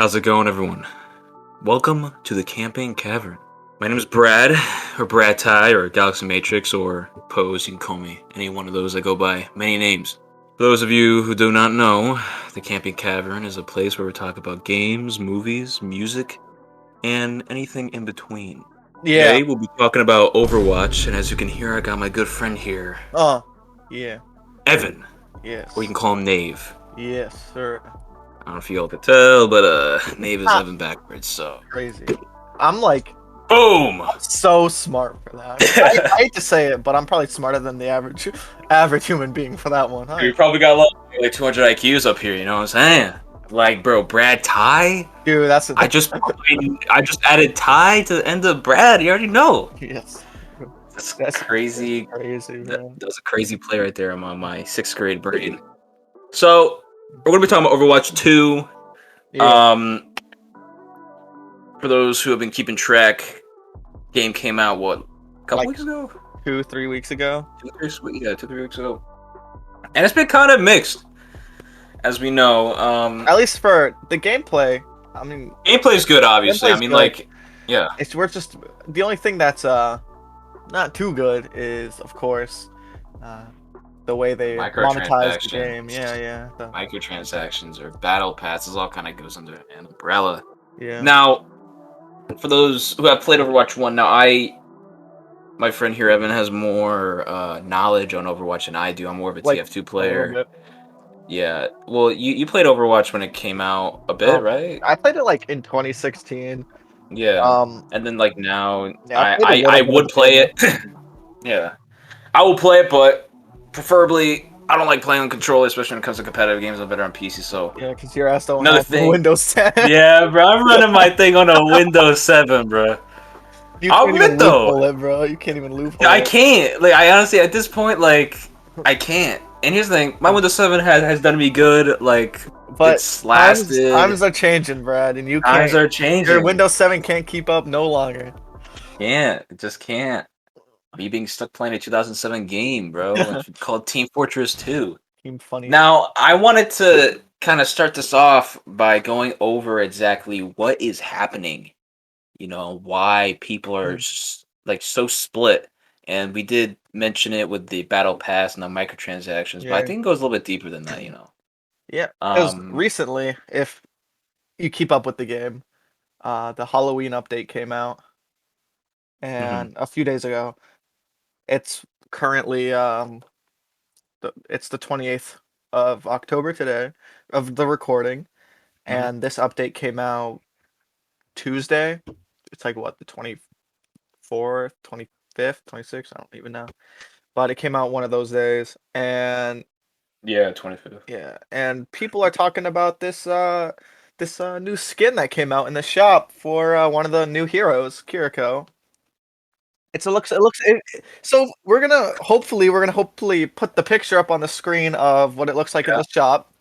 How's it going, everyone? Welcome to the Camping Cavern. My name is Brad, or Brad Ty, or Galaxy Matrix, or Pose. You can call me any one of those. I go by many names. For those of you who do not know, the Camping Cavern is a place where we talk about games, movies, music, and anything in between. Yeah. Today we'll be talking about Overwatch, and as you can hear, I got my good friend here, Yeah. Evan, Yes. or you can call him Nave. Yes, sir. I don't know if you all could tell, but Nave is Evan backwards, so... Crazy. I'm like Boom! so smart for that. I hate to say it, but I'm probably smarter than the average human being for that one. Huh? You probably got like 200 IQs up here, you know what I'm saying? Like, bro, Brad Ty? Dude, that's I just added Ty to the end of Brad. You already know. Yes. That's crazy. Crazy, man. That was a crazy play right there on my 6th grade brain. So, we're going to be talking about Overwatch 2. Yeah. For those who have been keeping track, game came out, what, a couple weeks ago? 2-3 weeks ago? 2-3 weeks ago. And it's been kind of mixed, as we know. At least for the gameplay, I mean... Gameplay's good, obviously. I mean, good. like, yeah. We're just... The only thing that's not too good is, of course, the way they monetize the game. Yeah. Microtransactions or battle passes all kind of goes under an umbrella. Yeah. Now, for those who have played Overwatch 1, my friend here, Evan, has more knowledge on Overwatch than I do. I'm more of a TF2 player. Yeah. Well, you played Overwatch when it came out a bit, right? I played it like in 2016. Yeah. And then like now, yeah, I would play it. Yeah. I will play it, but preferably I don't like playing on controller, especially when it comes to competitive games. I'm better on PC. So yeah, because your ass don't have Windows 10. Yeah, bro, I'm running my thing on a Windows 7, bro. I'll admit though, bro, you can't even loophole. I can't. Like, I honestly, at this point, like, I can't. And here's the thing: my Windows 7 has done me good. Like, but it's lasted. Times are changing, Brad, and you can't. Times are changing. Your Windows 7 can't keep up no longer. Can't. It just can't. Me being stuck playing a 2007 game, bro, called Team Fortress 2. Team Funny. Now, I wanted to kind of start this off by going over exactly what is happening. You know, why people are like so split. And we did mention it with the Battle Pass and the microtransactions, but I think it goes a little bit deeper than that, you know. Yeah, because recently, if you keep up with the game, the Halloween update came out, and a few days ago. It's currently it's the 28th of October today of the recording, and this update came out Tuesday. It's like what, the 24th, 25th, 26th, I don't even know. But it came out one of those days, and yeah, 25th. Yeah, and people are talking about this new skin that came out in the shop for one of the new heroes, Kiriko. So we're gonna hopefully put the picture up on the screen of what it looks like in the shop.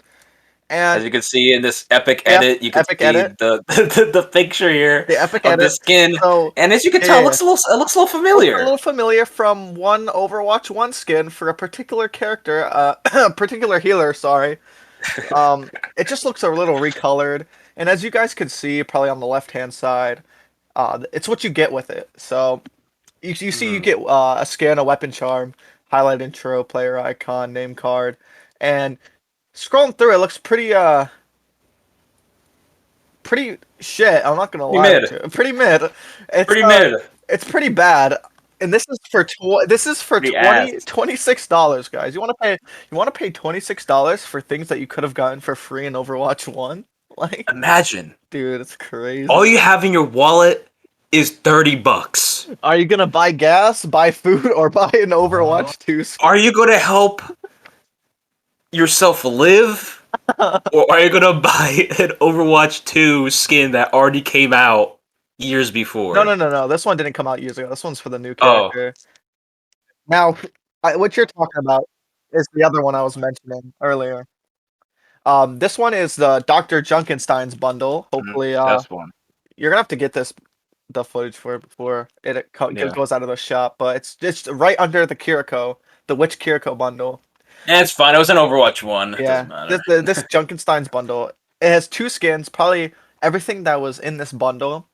And as you can see in this epic edit, you can see the picture here of the skin. So, and as you can tell, it looks a little familiar. A little familiar from one Overwatch 1 skin for a particular character, a particular healer, sorry. It just looks a little recolored. And as you guys can see, probably on the left-hand side, it's what you get with it. So you see, you get a skin, a weapon charm, highlight intro, player icon, name card, and scrolling through, it looks pretty shit. I'm not gonna lie to you. Pretty mid. It's pretty bad. And this is for $26, guys. You want to pay $26 for things that you could have gotten for free in Overwatch 1? Like, imagine, dude, it's crazy. All you have in your wallet is $30. Are you gonna buy gas, buy food, or buy an Overwatch 2 skin? Are you gonna help yourself live, or are you gonna buy an Overwatch 2 skin that already came out years before? No. This one didn't come out years ago. This one's for the new character. Now, what you're talking about is the other one I was mentioning earlier. This one is the Dr. Junkenstein's bundle. Hopefully, that's one. You're gonna have to get the footage for it before it goes out of the shop. But it's just right under the Kiriko, the Witch Kiriko bundle. Yeah, it's fine. It was an Overwatch 1. It Yeah, doesn't matter. this Junkenstein's bundle. It has 2 skins, probably everything that was in this bundle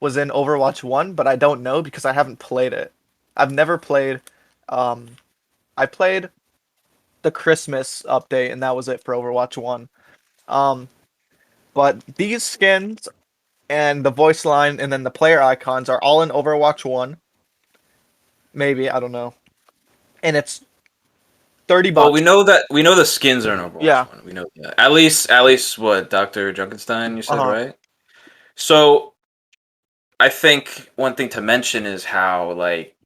was in Overwatch 1, but I don't know because I haven't played it. I've never played um I played the Christmas update and that was it for Overwatch 1. Um but these skins and the voice line and then the player icons are all in Overwatch 1. Maybe, I don't know. And it's 30 Well, bucks. we know the skins are in Overwatch Yeah. 1. We know that. At least what Dr. Junkenstein you said, Uh-huh. right? So I think one thing to mention is how like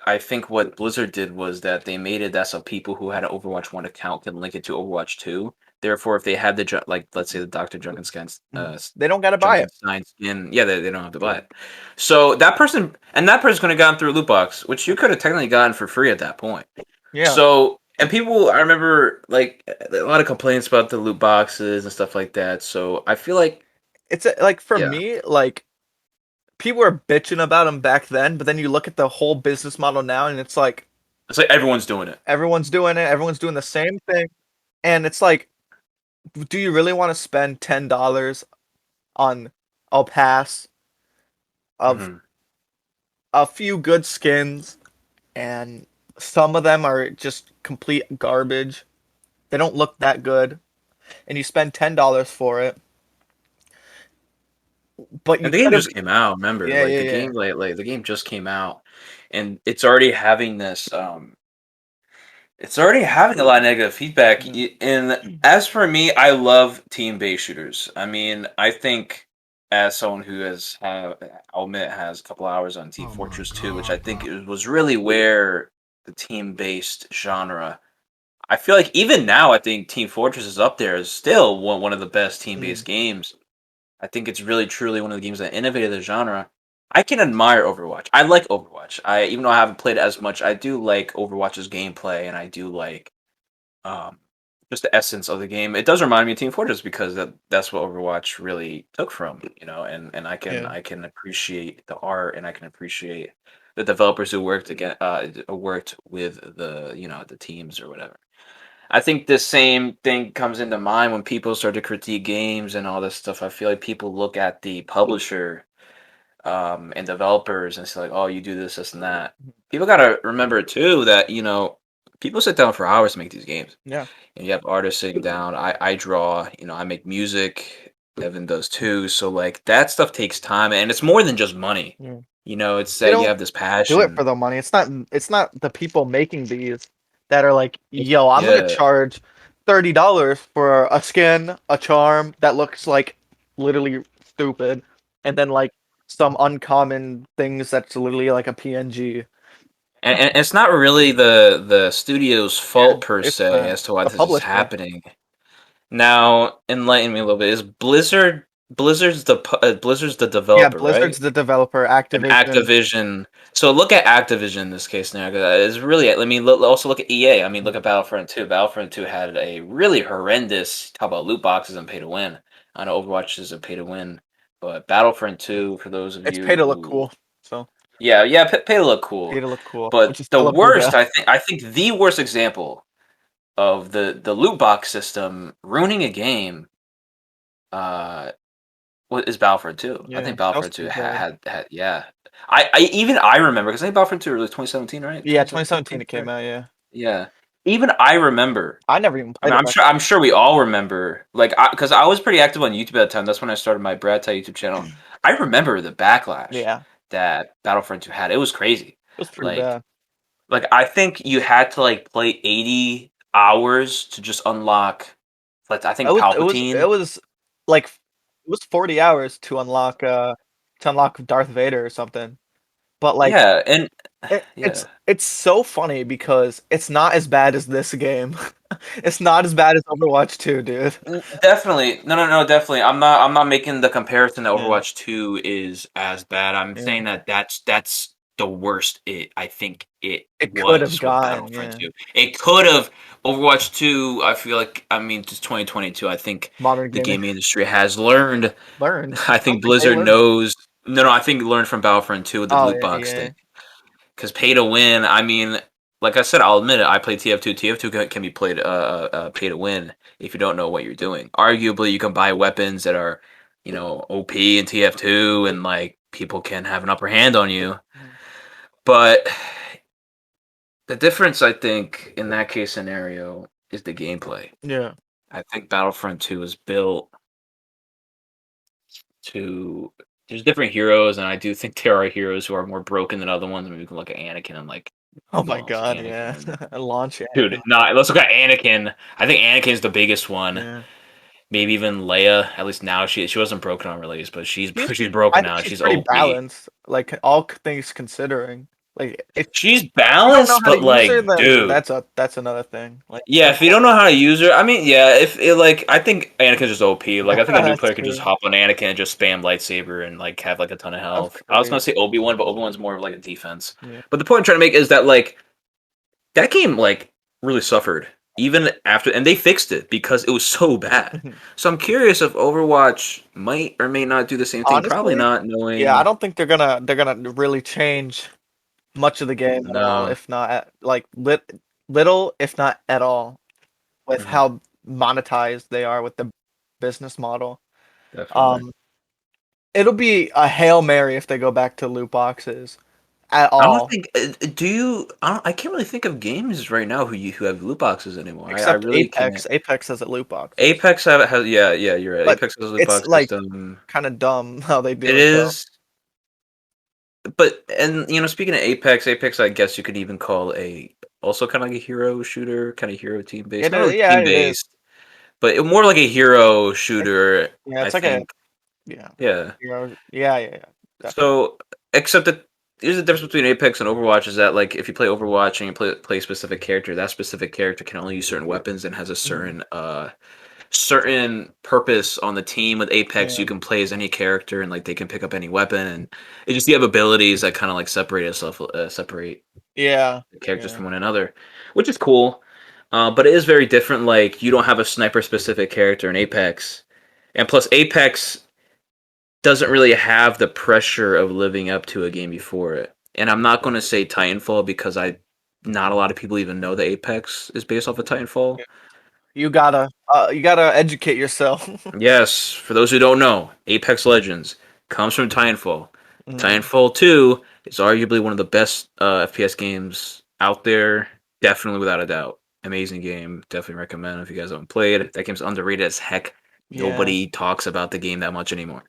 I think what Blizzard did was that they made it that so people who had an Overwatch 1 account can link it to Overwatch 2. Therefore, if they had like let's say the Dr. They don't got to buy it. Junkenstein skin, yeah, they don't have to buy it. So that person's going to gotten through a loot box, which you could have technically gotten for free at that point. Yeah. So and people, I remember like a lot of complaints about the loot boxes and stuff like that. So I feel like It's like for yeah, me, like people were bitching about them back then, but then you look at the whole business model now and it's like it's like everyone's doing it. everyone's doing it, everyone's doing the same thing. And it's like, do you really want to spend $10 on a pass of Hmm. a few good skins and some of them are just complete garbage. They don't look that good. And you spend $10 for it, but you And the game could have. just came out. Remember, Yeah, like yeah, the yeah. game, like the game just came out, and it's already having this. It's already having a lot of negative feedback. Mhm. And as for me, I love team-based shooters. I mean, I think as someone who I'll admit, has a couple hours on Team Oh my Fortress 2, which I God, think bro. it was really where the team-based genre. I feel like even now, I think Team Fortress is up there as still one of the best Mm, team-based games. I think it's really truly one of the games that innovated the genre. I can admire Overwatch. I like Overwatch. I even though I haven't played it as much, I do like Overwatch's gameplay, and I do like um, just the essence of the game. It does remind me of Team Fortress because that's what Overwatch really took from, and yeah. I can appreciate the art and I can appreciate the developers who worked with the the teams or whatever. I think the same thing comes into mind when people start to critique games and all this stuff. I feel like people look at the publisher and developers and say like, "Oh, you do this, this, and that." People gotta remember too that people sit down for hours to make these games. Yeah. And you have artists sitting down. I draw. I make music. Evan does too. So like that stuff takes time, and it's more than just money. Yeah. It's They that you don't have this do it for passion. the money. It's not the people making these that are like, yo, I'm gonna Yeah, charge $30 for a skin, a charm that looks like literally stupid, and then like some uncommon things that's literally like a PNG. and it's not really the studio's Yeah, fault per it's se as to why the this is publisher. happening. Now, enlighten me a little bit. Is Blizzard's the Yeah, developer, Blizzard's right? the developer, And Activision. Activision. So look at Activision in this case now. 'Cause it's really, I mean, also look at EA. I mean, look at Battlefront 2. Battlefront 2 had a really horrendous talk about loot boxes and pay to win. I know Overwatch is a pay to win, but Battlefront 2, for those of It's pay you to look who, cool, so yeah, pay to look pay cool. to look cool, which But is the still a worst, booga. I think the worst example of the loot box system ruining a game, uh, what is Battlefront 2? I Yeah, think that was Battlefront 2 pretty bad. had yeah. I remember because I think Battlefront 2 was 2017, right? Yeah, 2017 it came out. Yeah, Yeah. Even I remember. I never even I played mean, it back I'm sure we all remember. Like, because I was pretty active on YouTube at the time. That's when I started my Brad Ty YouTube channel. I remember the backlash Yeah, that Battlefront 2 had. It was crazy. it was pretty Like, bad. I think you had to like play 80 hours to just unlock. Like, I It think was it was Palpatine. it was like it was 40 hours to unlock Darth Vader or something. But like Yeah, and it's yeah. it's so funny because it's not as bad as this game. It's not as bad as Overwatch 2, dude. Definitely. No, definitely. I'm not making the comparison that Yeah, Overwatch 2 is as bad. I'm yeah. saying that that's the worst I think it It could have was with gone, Battlefront yeah. 2. It could have Overwatch 2, I feel like I mean just 2022. I think Modern the gaming gaming industry has learned. learned. I I don't think think they Blizzard learned. knows. No, I think learned from Battlefront 2 with the Oh loot yeah, box thing. yeah. Because pay to win, I mean, like I said, I'll admit it. I play TF2. TF2 can be played pay to win if you don't know what you're doing. Arguably, you can buy weapons that are, OP and TF2 and like people can have an upper hand on you. But the difference, I think, in that case scenario is the gameplay. Yeah. I think Battlefront 2 is built to. There's different heroes, and I do think there are heroes who are more broken than other ones. I mean, we can look at Anakin and like. Oh my Launch god, yeah. Anakin. Launch Dude, Anakin. let's look at Anakin. I think Anakin's the biggest one. Yeah. Maybe even Leia. At least now she wasn't broken on release, but she's I broken think now. she's She's pretty OP. balanced, like all things considering. Like if She's you don't know balanced, how to but use her, like, then dude. that's another thing. Like Yeah, if you don't know how to use her, I mean, yeah, if it like, I think Anakin's just OP. Like, I think a new that's player could just true. hop on Anakin and just spam lightsaber and like have like a ton of That's health. I was gonna great. say Obi-Wan, but Obi-Wan's more of like a defense. Yeah. But the point I'm trying to make is that like that game like really suffered even after, and they fixed it because it was so bad. So I'm curious if Overwatch might or may not do the same thing. Probably Honestly, not, yeah, I knowing don't think they're gonna really change much of the game at all, no. if not little, if not at all, with Mhm, how monetized they are with the business model. definitely. Um, it'll be a Hail Mary if they go back to loot boxes at I don't all, think. Do you? I can't really think of games right now who have loot boxes anymore. I except really can't. Apex. Apex has a loot boxes, Apex has yeah, you're right. but Apex has a loot it's box like system. kind of dumb how they It do it though. is, but and speaking of Apex, I guess you could even call a also kind of like a hero shooter, kind of hero team based. Not really Yeah, team it is. based, but more like a hero It's shooter. yeah, I it's like a think. yeah, Yeah. yeah, definitely. So, except that here's the difference between Apex and Overwatch is that like if you play Overwatch and you play a specific character, that specific character can only use certain weapons and has a Mhm. certain purpose on the team. With Apex, Yeah, you can play as any character and like they can pick up any weapon, and it just you have abilities that kind of like separate yeah, the characters yeah. from one another, which is cool. But it is very different. Like you don't have a sniper specific character in Apex, and plus Apex doesn't really have the pressure of living up to a game before it. And I'm not going to say Titanfall because not a lot of people even know that Apex is based off of Titanfall. You gotta educate yourself. Yes, for those who don't know, Apex Legends comes from Titanfall. Mhm. Titanfall 2 is arguably one of the best FPS games out there, definitely without a doubt. Amazing game, definitely recommend if you guys haven't played. That game's underrated as heck. Yeah. Nobody talks about the game that much anymore.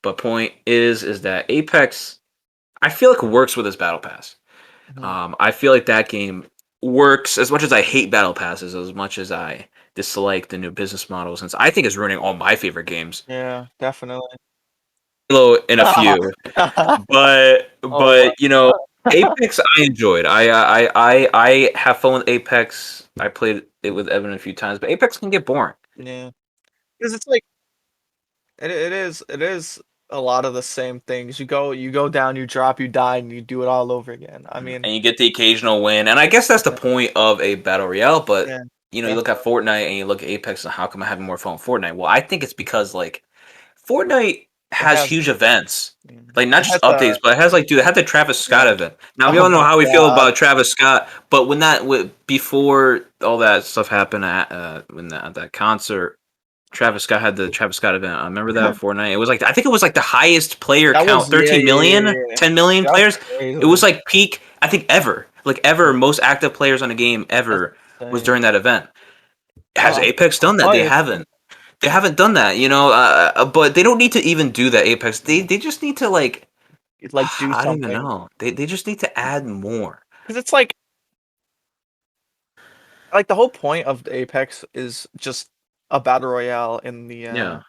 But point is that Apex, I feel like works with its battle pass. Mhm. I feel like that game works as much as I hate battle passes, as much as I dislike the new business model, since I think it's ruining all my favorite games. Yeah, definitely. Halo in a few, but Oh my god. Apex I enjoyed. I have fun with Apex. I played it with Evan a few times, but Apex can get boring. Yeah. 'Cause it's like it is a lot of the same things. You go down, you drop, you die, and you do it all over again. I mean, And you get the occasional win. And I guess that's the yeah, point of a battle royale. But yeah, you look at definitely. Fortnite and you look at Apex, and how come I'm having more fun with Fortnite? Well, I think it's because like Fortnite It has has huge events, yeah. like not It has just updates, but it has like dude, it had the Travis Scott yeah. event. Now we Oh all know my how we feel god. about Travis Scott, but before all that stuff happened at that concert. Travis Scott had the Travis Scott event. I remember that Fortnite. It was like I think it was like the highest player That was count, yeah, 13 yeah, yeah, million, yeah, yeah. 10 million That was players. It was crazy. like peak, I think ever, like ever most active players on a game That's ever was insane. during that event. Has I'm Apex done that? They funny. haven't. They haven't done that, but they don't need to even do that. Apex. They just need to like Like do I don't even something know. They just need to add more. because it's like the whole point of the Apex is just a battle royale Yeah,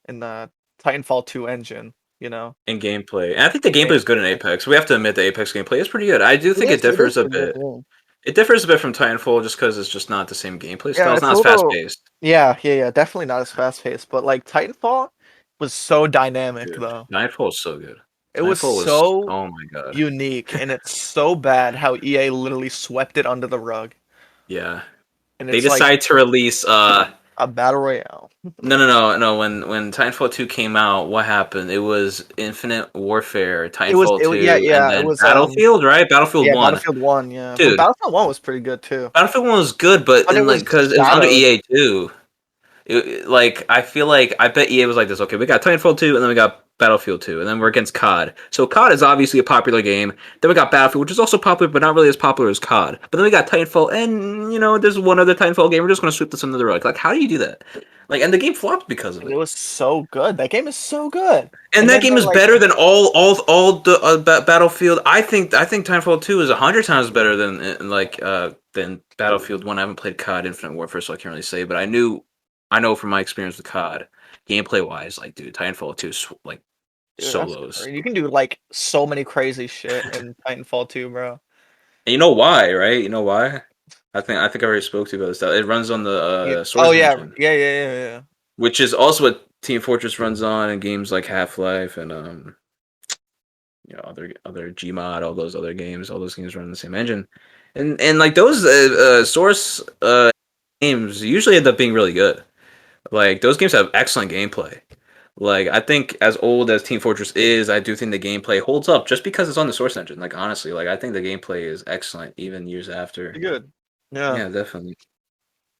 in the Titanfall 2 engine, you know. in gameplay, and I think the gameplay is good in Gameplay. Apex. We have to admit the Apex gameplay is pretty good. I do think it It is differs a pretty good, bit. yeah. It differs a bit from Titanfall just because it's just not the same gameplay style. Yeah, It's it's not a as fast little paced. yeah, yeah, yeah, definitely not as fast paced, but like Titanfall was so dynamic Dude, though. Titanfall is so good. It was Titanfall was so oh my god. unique and it's so bad how EA literally swept it under the rug. Yeah. And They it's like decided to release a battle royale. no. When Titanfall 2 came out, what happened? It was Infinite Warfare, Titanfall Yeah, 2, and yeah, it then was Battlefield, right? Battlefield yeah, 1. Battlefield 1, yeah. But Dude, Battlefield 1 was pretty good too. Battlefield 1 was good, but But it in was like because it was under shadowed. EA too. Like I feel like I bet EA was like this. Okay, we got Titanfall 2, and then we got Battlefield 2, and then we're against COD. So COD is obviously a popular game. Then we got Battlefield, which is also popular, but not really as popular as COD. But then we got Titanfall, and there's one other Titanfall game. We're just gonna sweep this under the rug. Like, how do you do that? Like, and the game flopped because of And it it. was so good. That game is so good. And And that then game they is like, better than all the Battlefield. I think Titanfall 2 is 100 times better than Battlefield 1. I haven't played COD Infinite Warfare, so I can't really say. But I know from my experience with COD, gameplay wise, like dude, Titanfall 2 is like dude, that's solos. crazy. You can do like so many crazy shit in Titanfall 2, bro. And you know why, right? You know why? I think I already spoke to you about this stuff. It runs on the Oh Source yeah, engine, yeah. which is also what Team Fortress runs on in games like Half Life and other Gmod, all those other games, all those games run on the same engine, and like those Source games usually end up being really good. Like those games have excellent gameplay. Like I think as old as Team Fortress is, I do think the gameplay holds up just because it's on the Source engine. Like honestly, like I think the gameplay is excellent even years after. Pretty good. Yeah. Yeah, definitely.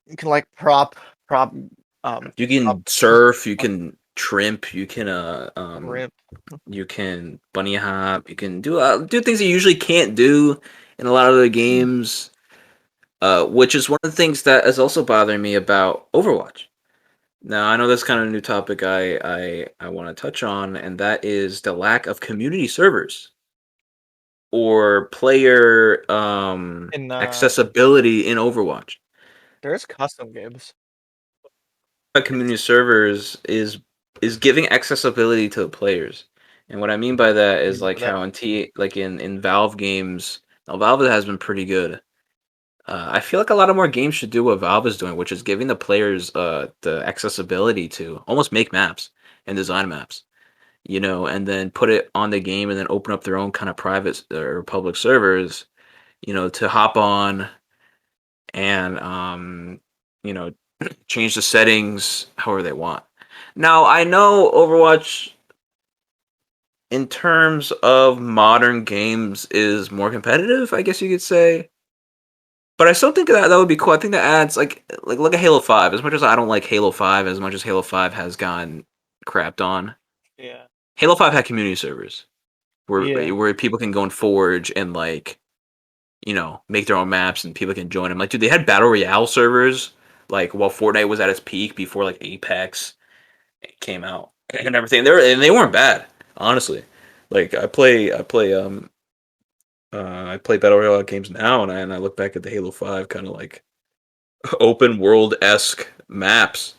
You can like prop You prop can surf, you can trimp, rip. you can bunny hop, you can do things you usually can't do in a lot of the games. Which is one of the things that is also bothering me about Overwatch. Now, I know that's kind of a new topic I want to touch on, and that is the lack of community servers or player And accessibility in Overwatch. there's custom games. Community servers is giving accessibility to the players, and what I mean by that You is know like that. how in Valve games, now Valve has been pretty good. I feel like a lot of more games should do what Valve is doing, which is giving the players the accessibility to almost make maps and design maps, and then put it on the game and then open up their own kind of private or public servers, to hop on and you know, change the settings however they want. Now, I know Overwatch in terms of modern games is more competitive, I guess you could say. But I still think that would be cool. I think that adds like look at Halo 5. As much as I don't like Halo 5, as much as Halo 5 has gone crapped on, Yeah. Halo 5 had community servers where Yeah. where people can go and forge and make their own maps and people can join them. Like dude, they had battle royale servers like while Fortnite was at its peak before like Apex came out and everything. They weren't bad, honestly. Like I play battle royale games now and I look back at the Halo 5 kind of like open world esque maps.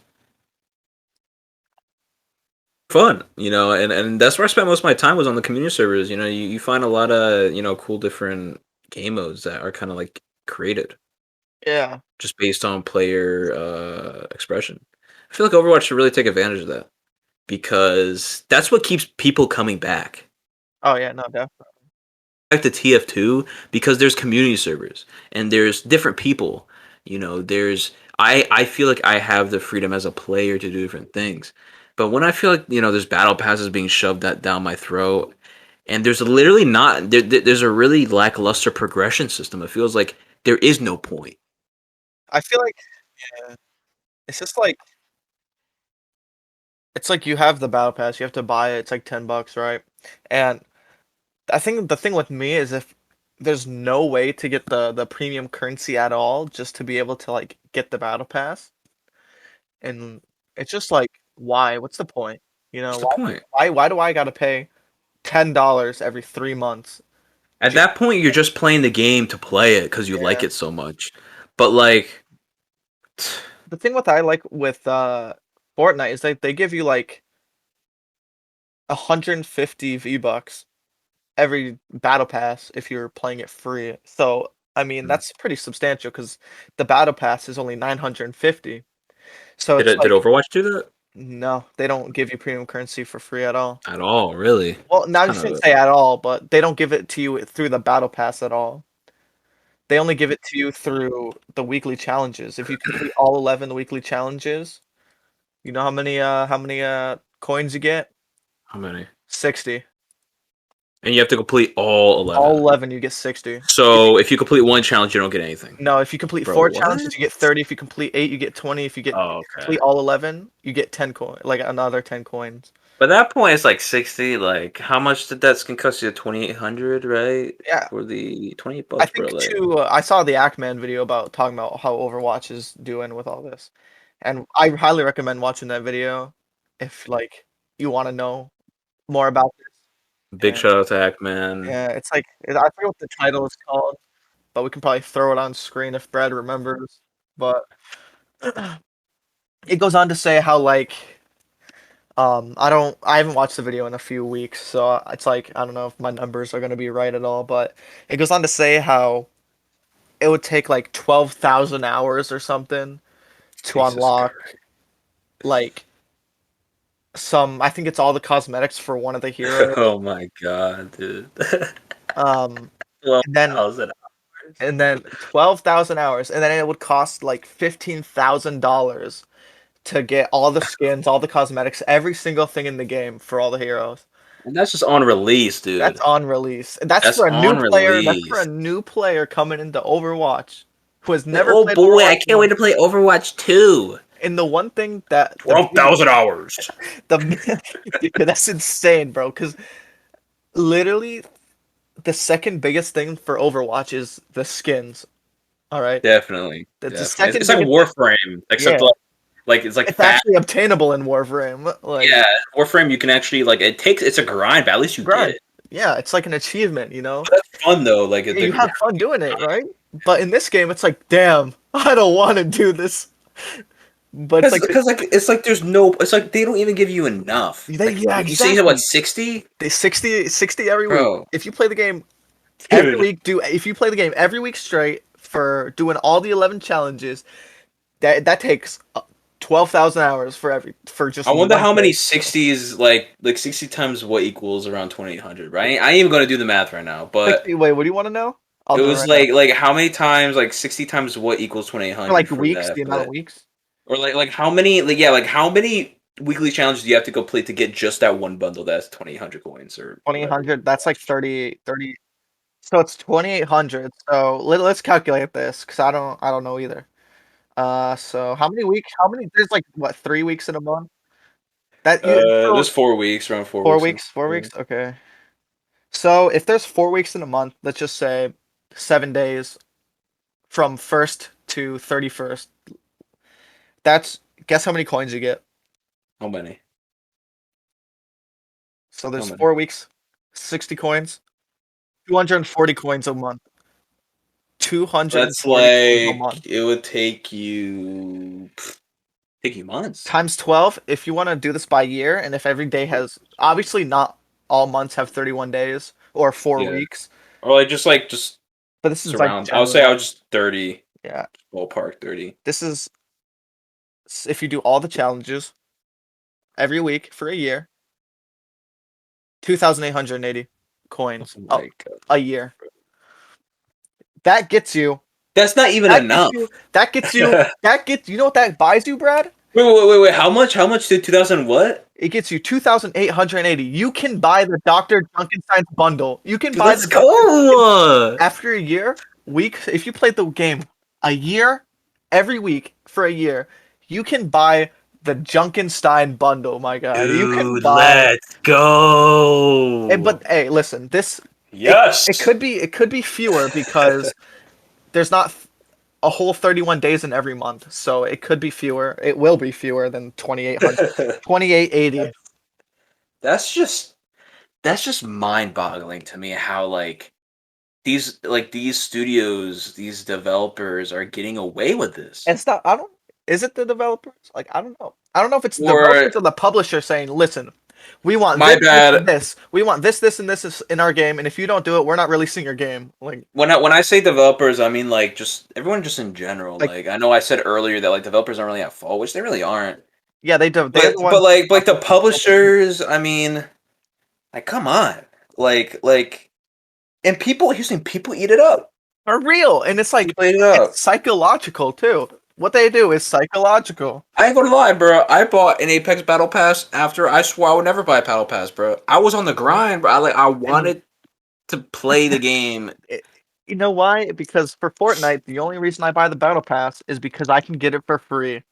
Fun, and that's where I spent most of my time was on the community servers. You find a lot of cool different game modes that are kind of like created Yeah. just based on player expression. I feel like Overwatch should really take advantage of that because that's what keeps people coming back. Oh yeah, no, definitely. Back to TF2 because there's community servers and there's different people. There's I feel like I have the freedom as a player to do different things. But when I feel like, there's battle passes being shoved down my throat and there's literally not there's a really lackluster progression system. It feels like there is no point. I feel like yeah, it's just like it's like you have the battle pass, you have to buy it. It's like $10, right? And I think the thing with me is if there's no way to get the premium currency at all, just to be able to like get the battle pass, and it's just like why? What's the point? You know, What's the point? why do I gotta pay $10 every 3 months? At Just that point you're just playing the game to play it cuz you like yeah. it so much. But like The thing with I like with Fortnite is they give you like 150 V-Bucks every battle pass if you're playing it free. So, I mean, that's pretty substantial because the battle pass is only 950. So it's did like, Overwatch do that no, they don't give you premium currency for free at all. at all, really? Well, It's now you kind shouldn't of say at all, but they don't give it to you through the battle pass at all. They only give it to you through the weekly challenges. If you complete all 11 weekly challenges, you know how many coins you get? how many? 60. And you have to complete all 11. All 11, you get 60. So if you complete one challenge, you don't get anything. No, if you complete Bro, 4 what? challenges, you get 30. If you complete 8, you get 20. If you Oh, okay. complete all 11, you get 10 coins, like another 10 coins. But at that point, it's like 60. Like, how much did that skin cost you? 2,800, right? Yeah. For the $28, I bro. think Like, too. I saw the Ackman video about talking about how Overwatch is doing with all this, and I highly recommend watching that video if like you want to know more about this. big And shout out to Hackman. yeah, it's like I forget what the title is called, but we can probably throw it on screen if Brad remembers. But it goes on to say how like I haven't watched the video in a few weeks, so it's like I don't know if my numbers are gonna be right at all, but it goes on to say how it would take like 12,000 hours or something to Jesus unlock Christ. like I think it's all the cosmetics for one of the heroes. Oh my god, dude. Um, and then 12,000 hours. 12,000 hours, and then it would cost like $15,000 to get all the skins, all the cosmetics, every single thing in the game for all the heroes. And that's just on release, That's dude. on release. And that's That's for a new on player. That's for a release. new player coming into Overwatch who has Like, never oh played boy, I Overwatch can't wait to play Overwatch 2. And the one thing that 12,000 hours. that's insane, bro. Because literally, the second biggest thing for Overwatch is the skins. All right, Definitely. that's the Definitely. second It's like biggest. Warframe, except Yeah, like it's like it's fat. actually obtainable in Warframe. Like Yeah, Warframe you can actually like it's a grind, but at least you get grind. it. Yeah, it's like an achievement, you know. But that's fun though. Like Yeah, you have fun doing it, right? But in this game, it's like, damn, I don't want to do this. But it's like, because like it's like there's no it's like they don't even give you enough. Like yeah, you say you said what exactly. 60? They 60 every week. Bro. If you play the game every Dude. week, if you play the game every week straight for doing all the 11 challenges, that takes 12,000 hours for just I wonder one how many day. 60s like 60 times what equals around 2,800, right? I ain't even gonna do the math right now, but 60, wait, what do you want to know? I'll it do it was right now. like how many times like 60 times what equals For 2,800 like for weeks, that the for amount of that. weeks. Or like how many like how many weekly challenges do you have to complete to get just that one bundle that's 2,800 coins or whatever? 2,800, that's like 30. So it's 2,800. So let's calculate this because I don't know either. So how many weeks? How many? There's like what 3 weeks in a month? That you so There's 4 weeks, around 4 weeks. 4 weeks? 4 weeks? Okay. So if there's 4 weeks in a month, let's just say 7 days from 1st to 31st. That's guess how many coins you get. How many? So How there's many? 4 weeks, 60 coins, 240 coins a month. That's 240 coins a month. like it would take you months. Times 12 if you want to do this by year and if every day has obviously not all months have 31 days or 4 Yeah. weeks, Or just but this is like surround. I would say I general. was just 30 Yeah. ballpark 30. This is if you do all the challenges every week for a year, 2,880 coins Oh my God. a year. That gets you. That's not even That enough. gets you. That gets. You know what that buys you, Brad? Wait. How much? How much did 2000 what? It gets you 2,880. You can buy the Dr. Junkenstein's bundle. You can buy Let's the go. after a year, if you played the game a year, every week for a year, you can buy the Junkenstein bundle, my guy. You can Dude, buy. let's go. But hey, listen, Yes. it could be fewer because there's not a whole 31 days in every month, so it could be fewer. It will be fewer than 2,800, 2,880. That's just mind-boggling to me how these studios, these developers are getting away with this. It's not. I don't. Is it the developers? Like I don't know. I don't know if it's the Or developers or the publisher saying, "Listen, we want my this, this, and bad. this. We want this, and this is in our game, and if you don't do it, we're not releasing your game." When I say developers, I mean like just everyone just in general. Like Like I know I said earlier that like developers aren't really at fault, which they really aren't. yeah, they do. They're But the but ones. like the publishers, I mean, like come on, like and people. Here's the thing, people eat it up. Are real, and it's like People eat it up. it's psychological too. What they do is psychological. I ain't gonna lie, bro. I bought an Apex Battle Pass after I swore I would never buy a Battle Pass, bro. I was on the grind, bro. I And wanted to play the game. You know why? Because for Fortnite, the only reason I buy the Battle Pass is because I can get it for free.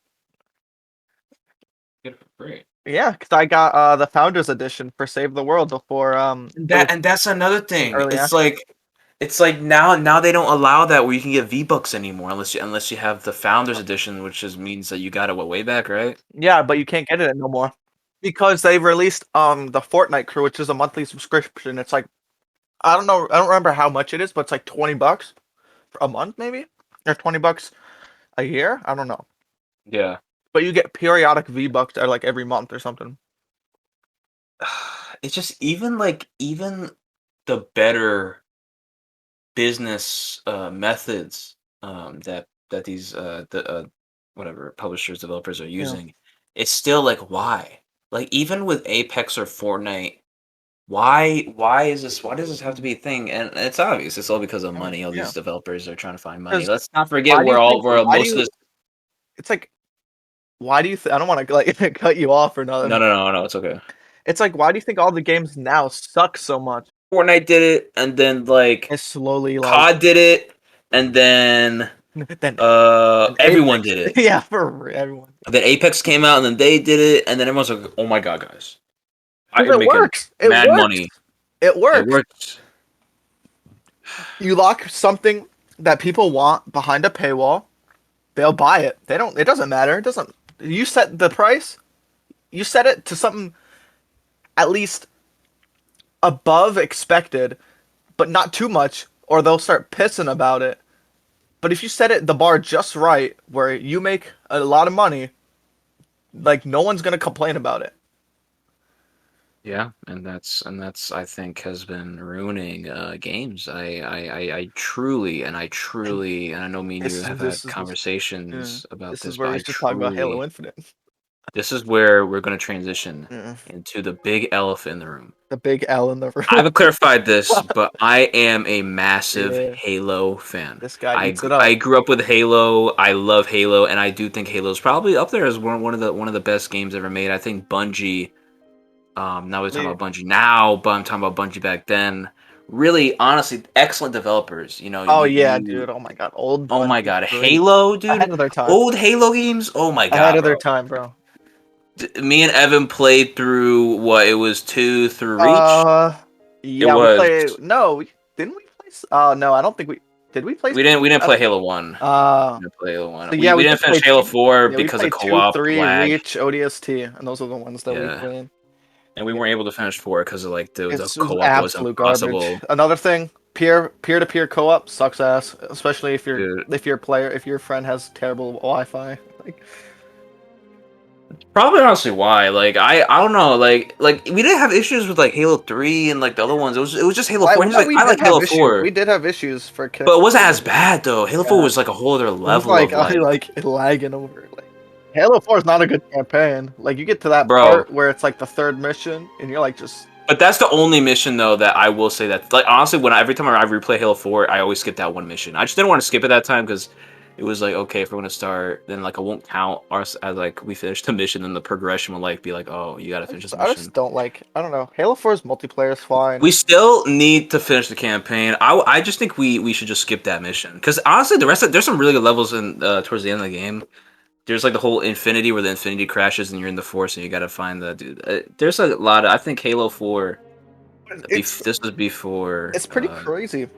Get it for free. Yeah, because I got the Founders Edition for Save the World before And that's another thing. early It's access. like now they don't allow that where you can get V-Bucks anymore unless you have the Founders Edition, which just means that you got it way back, right? Yeah, but you can't get it no more because they released the Fortnite Crew, which is a monthly subscription. It's like I don't know, I don't remember how much it is, but it's like $20 a month, maybe, or $20 a year. I don't know. Yeah. But you get periodic V-Bucks like every month or something. It's just even the better business methods that these whatever publishers developers are Yeah. using, it's still like why? Like even with Apex or Fortnite, why does this have to be a thing? And it's obvious. It's all because of money. All Yeah. these developers are trying to find money. Because Let's not forget why do you think? where Why do most of you? this. It's like why do you? I don't want to like cut you off or nothing. No, it's okay. It's like why do you think all the games now suck so much? Fortnite did it, and then like It's slowly like COD did it, and then then everyone Apex. did it. Yeah, for everyone. And then Apex came out, and then they did it, and then everyone's like, "Oh my god, guys, I Because am it making works. It mad works. money. It It works. works." You lock something that people want behind a paywall, they'll buy it. They don't. It doesn't matter. It doesn't. You set the price. You set it to something at least above expected, but not too much, or they'll start pissing about it. But if you set it the bar just right, where you make a lot of money, like no one's gonna complain about it. Yeah, and that's I think has been ruining games. I truly and I know me and you This is have this had is this. Yeah. conversations about This is this, where but we I should talk about Halo truly Infinite. this is where we're going to transition Yeah. into the big elephant in the room. The big L in the I room. haven't clarified this, but I am a massive Yeah. Halo fan. This guy I eats it gr- up. I grew up with Halo. I love Halo, and I do think Halo is probably up there as one of the best games ever made. I think Bungie. Now we're talking about Bungie now, but I'm talking about Bungie back then. Really, honestly, excellent developers. You know, Oh yeah, dude. Oh my god, old oh my Bungie's god, great. Halo, dude, Ahead of their time. old Halo games. Oh my Ahead god, of their bro. time, bro. Me and Evan played through what it was 2 through Reach. Uh, It yeah, we was play. No, didn't we play? No, I don't think we did. We play. we didn't I play don't. Halo 1. Uh, We didn't play Halo 1. so yeah, We we didn't did finish play. Halo 4 Yeah, we because of played two, co-op three, lag. Reach, ODST, and those are the ones that we Yeah. played. And we Yeah. weren't able to finish 4 because of like the It's co-op was absolute garbage. impossible. Another thing, peer to peer co-op sucks ass, especially if Dude. if your friend has terrible Wi-Fi. Like, Probably honestly why. Like I don't know, like we didn't have issues with like Halo 3 and like the other ones. It was just Halo 4. He's yeah, like, we I did like have Halo issues. 4. We did have issues for But it wasn't connection. as bad though. Halo 4 Yeah. was like a whole other It was level of like like lagging over. Like Halo 4 is not a good campaign. Like you get to that bro. part where it's like the third mission, and you're like just. But that's the only mission though that I will say that like honestly every time I replay Halo 4, I always skip that one mission. I just didn't want to skip it that time because it was like okay, if we're gonna start, then like I won't count us as like we finished the mission, and the progression will like be like, oh, you gotta finish this I mission. just don't like. I don't know. Halo 4's multiplayer is fine. We still need to finish the campaign. I just think we should just skip that mission because honestly, there's some really good levels in towards the end of the game. There's like the whole Infinity where the Infinity crashes and you're in the Force and you gotta find the dude. There's a lot of I think Halo 4. This was before. It's pretty crazy.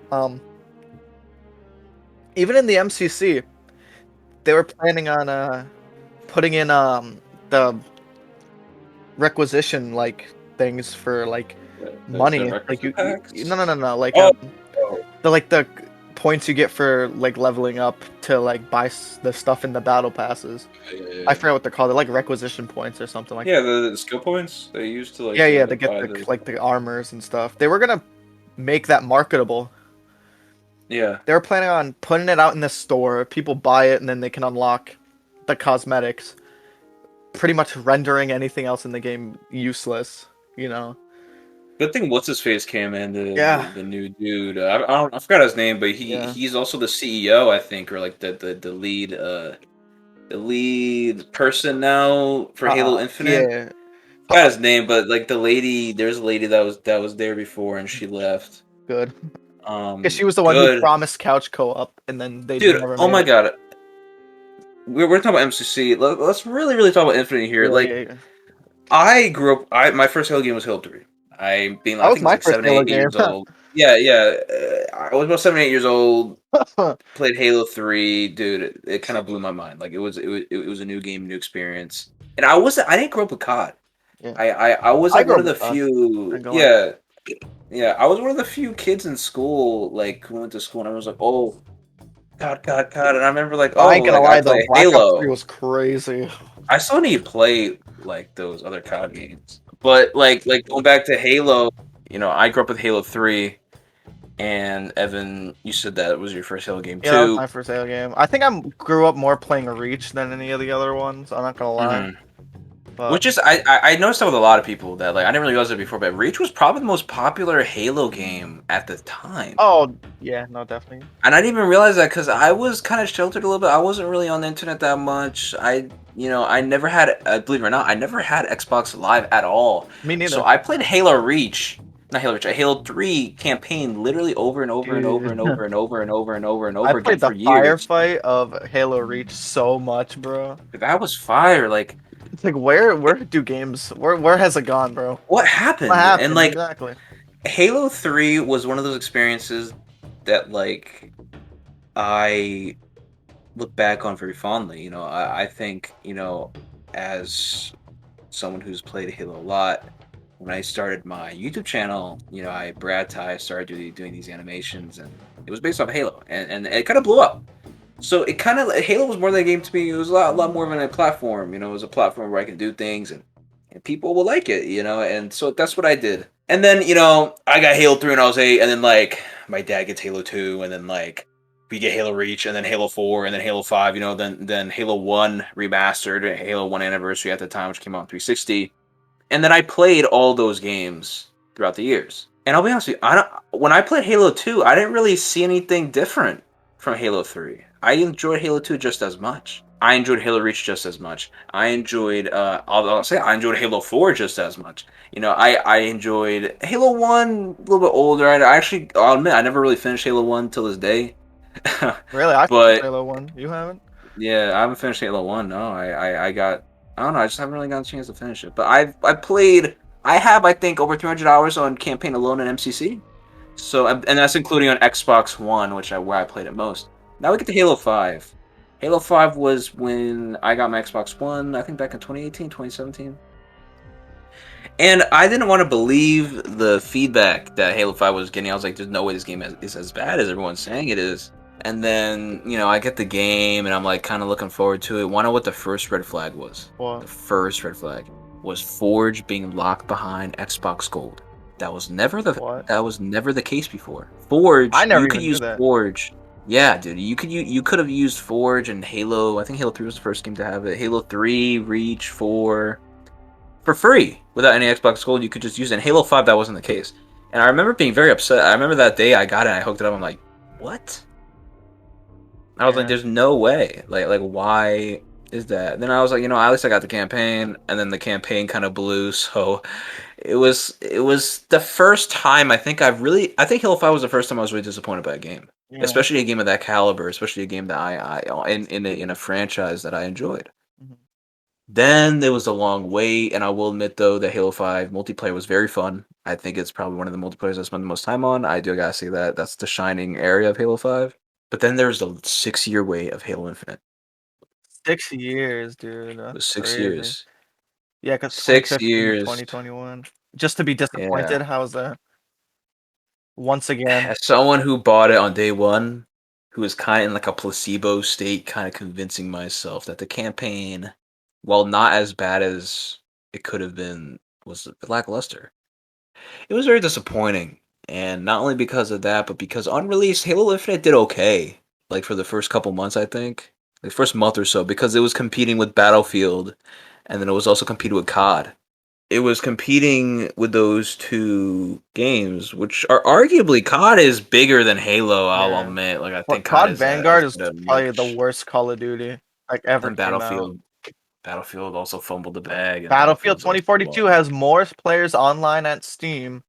Even in the MCC, they were planning on putting in the requisition like things for like money. Like no like the points you get for like leveling up to like buy the stuff in the battle passes. Yeah. I forget what they're called. They're like requisition points or something like. Yeah, the skill points they used to like. Yeah, they get the armors and stuff. They were gonna make that marketable. Yeah. They were planning on putting it out in the store. People buy it, and then they can unlock the cosmetics. Pretty much rendering anything else in the game useless. You know. Good thing what's his face came in the new dude. I forgot his name, but he's also the CEO, I think, or like the lead person now for Halo Infinite. Yeah. I forgot his name, but like there's a lady that was there before and she left. Good. Because she was the one who Good. promised couch co-op, and then they Dude, never oh made my it. god. We're talking about MCC. Let's really talk about Infinity here. Yeah. I grew up. My first Halo game was Halo 3. I That was think I was my like first 7, Halo 8 game. years old. Yeah. I was about 7, 8 years old. Played Halo 3, dude. It kind of blew my mind. Like it was a new game, new experience. And I didn't grow up with COD. Yeah. I was I like grew one up of the with COD. few. Ain't gonna lie. Yeah. I was one of the few kids in school like who went to school and I was like, oh, COD. And I remember like, I oh, ain't gonna like I lie though, play Black Ops 3 Halo. was crazy. I still need to play like those other COD games. But like going back to Halo, I grew up with Halo 3 and Evan, you said that was your first Halo game Yeah, that was too. my first Halo game. I think I grew up more playing Reach than any of the other ones. I'm not gonna lie. Mhm. But Which is I noticed that with a lot of people that like I didn't really realize it before, but Reach was probably the most popular Halo game at the time. oh yeah, no, definitely. And I didn't even realize that because I was kind of sheltered a little bit. I wasn't really on the internet that much. I never had, believe it or not, I never had Xbox Live at all. Me So neither. I played Halo Reach, not Halo Reach, a Halo 3 campaign literally over and over and over Dude. and over and over and over and over and I over again played the for years. firefight of Halo Reach so much, bro. That was fire. Like, It's like where do games where has it gone, bro? what What happened? And happened like, exactly? Halo 3 was one of those experiences that, like, I look back on very fondly. I think, as someone who's played Halo a lot, when I started my YouTube channel, I started doing these animations, and it was based off Halo, and it kind of blew up. So it kind of Halo was more than a game to me. It was a lot more of a platform. It was a platform where I can do things, and people will like it. And so that's what I did. And then I got Halo 3 when I was 8, and then like my dad gets Halo 2, and then like we get Halo Reach, and then Halo 4, and then Halo 5. Then Halo 1 remastered, Halo 1 Anniversary at the time, which came out on 360. And then I played all those games throughout the years. And I'll be honest with you, when I played Halo 2, I didn't really see anything different from Halo 3. I enjoyed Halo 2 just as much. I enjoyed Halo Reach just as much. I enjoyed, I'll say, I enjoyed Halo 4 just as much. I enjoyed Halo 1 a little bit older. I'll admit, I never really finished Halo 1 till this day. Really, I finished But Halo 1. You haven't? yeah, I haven't finished Halo 1. No, I don't know. I just haven't really gotten a chance to finish it. But I played. I have, I think, over 300 hours on campaign alone in MCC. So, and that's including on Xbox One, where I played it most. Now we get to Halo 5. Halo 5 was when I got my Xbox One, I think back in 2018, 2017. And I didn't want to believe the feedback that Halo 5 was getting. I was like, there's no way this game is as bad as everyone's saying it is. And then, I get the game and I'm like kind of looking forward to it. Want to know what the first red flag was? What? The first red flag was Forge being locked behind Xbox Gold. That was never What? the case before. Forge, I never you could even knew use that. Forge. Yeah, dude, you could have used Forge and Halo. I think Halo 3 was the first game to have it. Halo 3, Reach, 4 for free without any Xbox Gold. You could just use it. In Halo 5, that wasn't the case. And I remember being very upset. I remember that day I got it, I hooked it up. I'm like, what? I was like, Yeah. there's no way. Like why is that? Then I was like, at least I got the campaign, and then the campaign kind of blew. So it was the first time I think Halo 5 was the first time I was really disappointed by a game, Yeah. especially a game of that caliber, especially a game that I in a franchise that I enjoyed. Mhm. Then there was a long wait, and I will admit though that Halo 5 multiplayer was very fun. I think it's probably one of the multiplayers I spent the most time on. I do gotta say that's the shining area of Halo 5. But then there's the 6 year wait of Halo Infinite. 6 years, dude. It That's was six crazy. years. Yeah, because 2015 to 6 years. 2021. Just to be Yeah. disappointed, how's that? Once again. As someone who bought it on day one, who was kind of in like a placebo state, kind of convincing myself that the campaign, while not as bad as it could have been, was lackluster. It was very disappointing, and not only because of that, but because unreleased Halo Infinite did okay. Like for the first couple months, I think, like first month or so, because it was competing with Battlefield, and then it was also competing with COD. It was competing with those two games, which are arguably COD is bigger than Halo. I'll Yeah. admit, like I But think COD COD is Vanguard as is good a probably the much. worst Call of Duty like ever And came out. Battlefield also fumbled the bag, and Battlefield Battlefield's also 2042 has more players online at Steam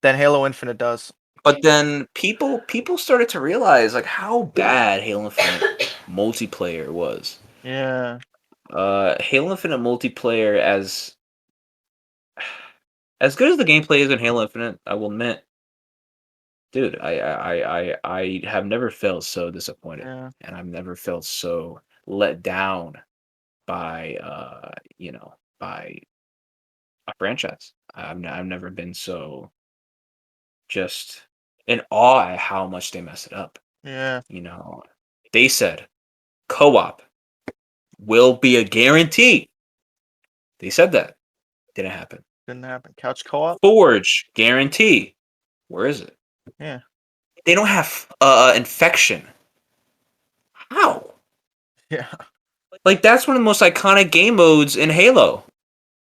than Halo Infinite does. But then people started to realize like how bad Halo Infinite multiplayer was. Yeah. Halo Infinite multiplayer, as good as the gameplay is in Halo Infinite, I will admit, dude, I have never felt so disappointed, Yeah. and I've never felt so let down by by a franchise. I've never been so just in awe at how much they messed it up. Yeah. You know, they said co-op will be a guarantee. They said that. Didn't happen. Didn't happen. Couch co-op? Forge guarantee. Where is it? Yeah. They don't have infection. How? Yeah. Like that's one of the most iconic game modes in Halo.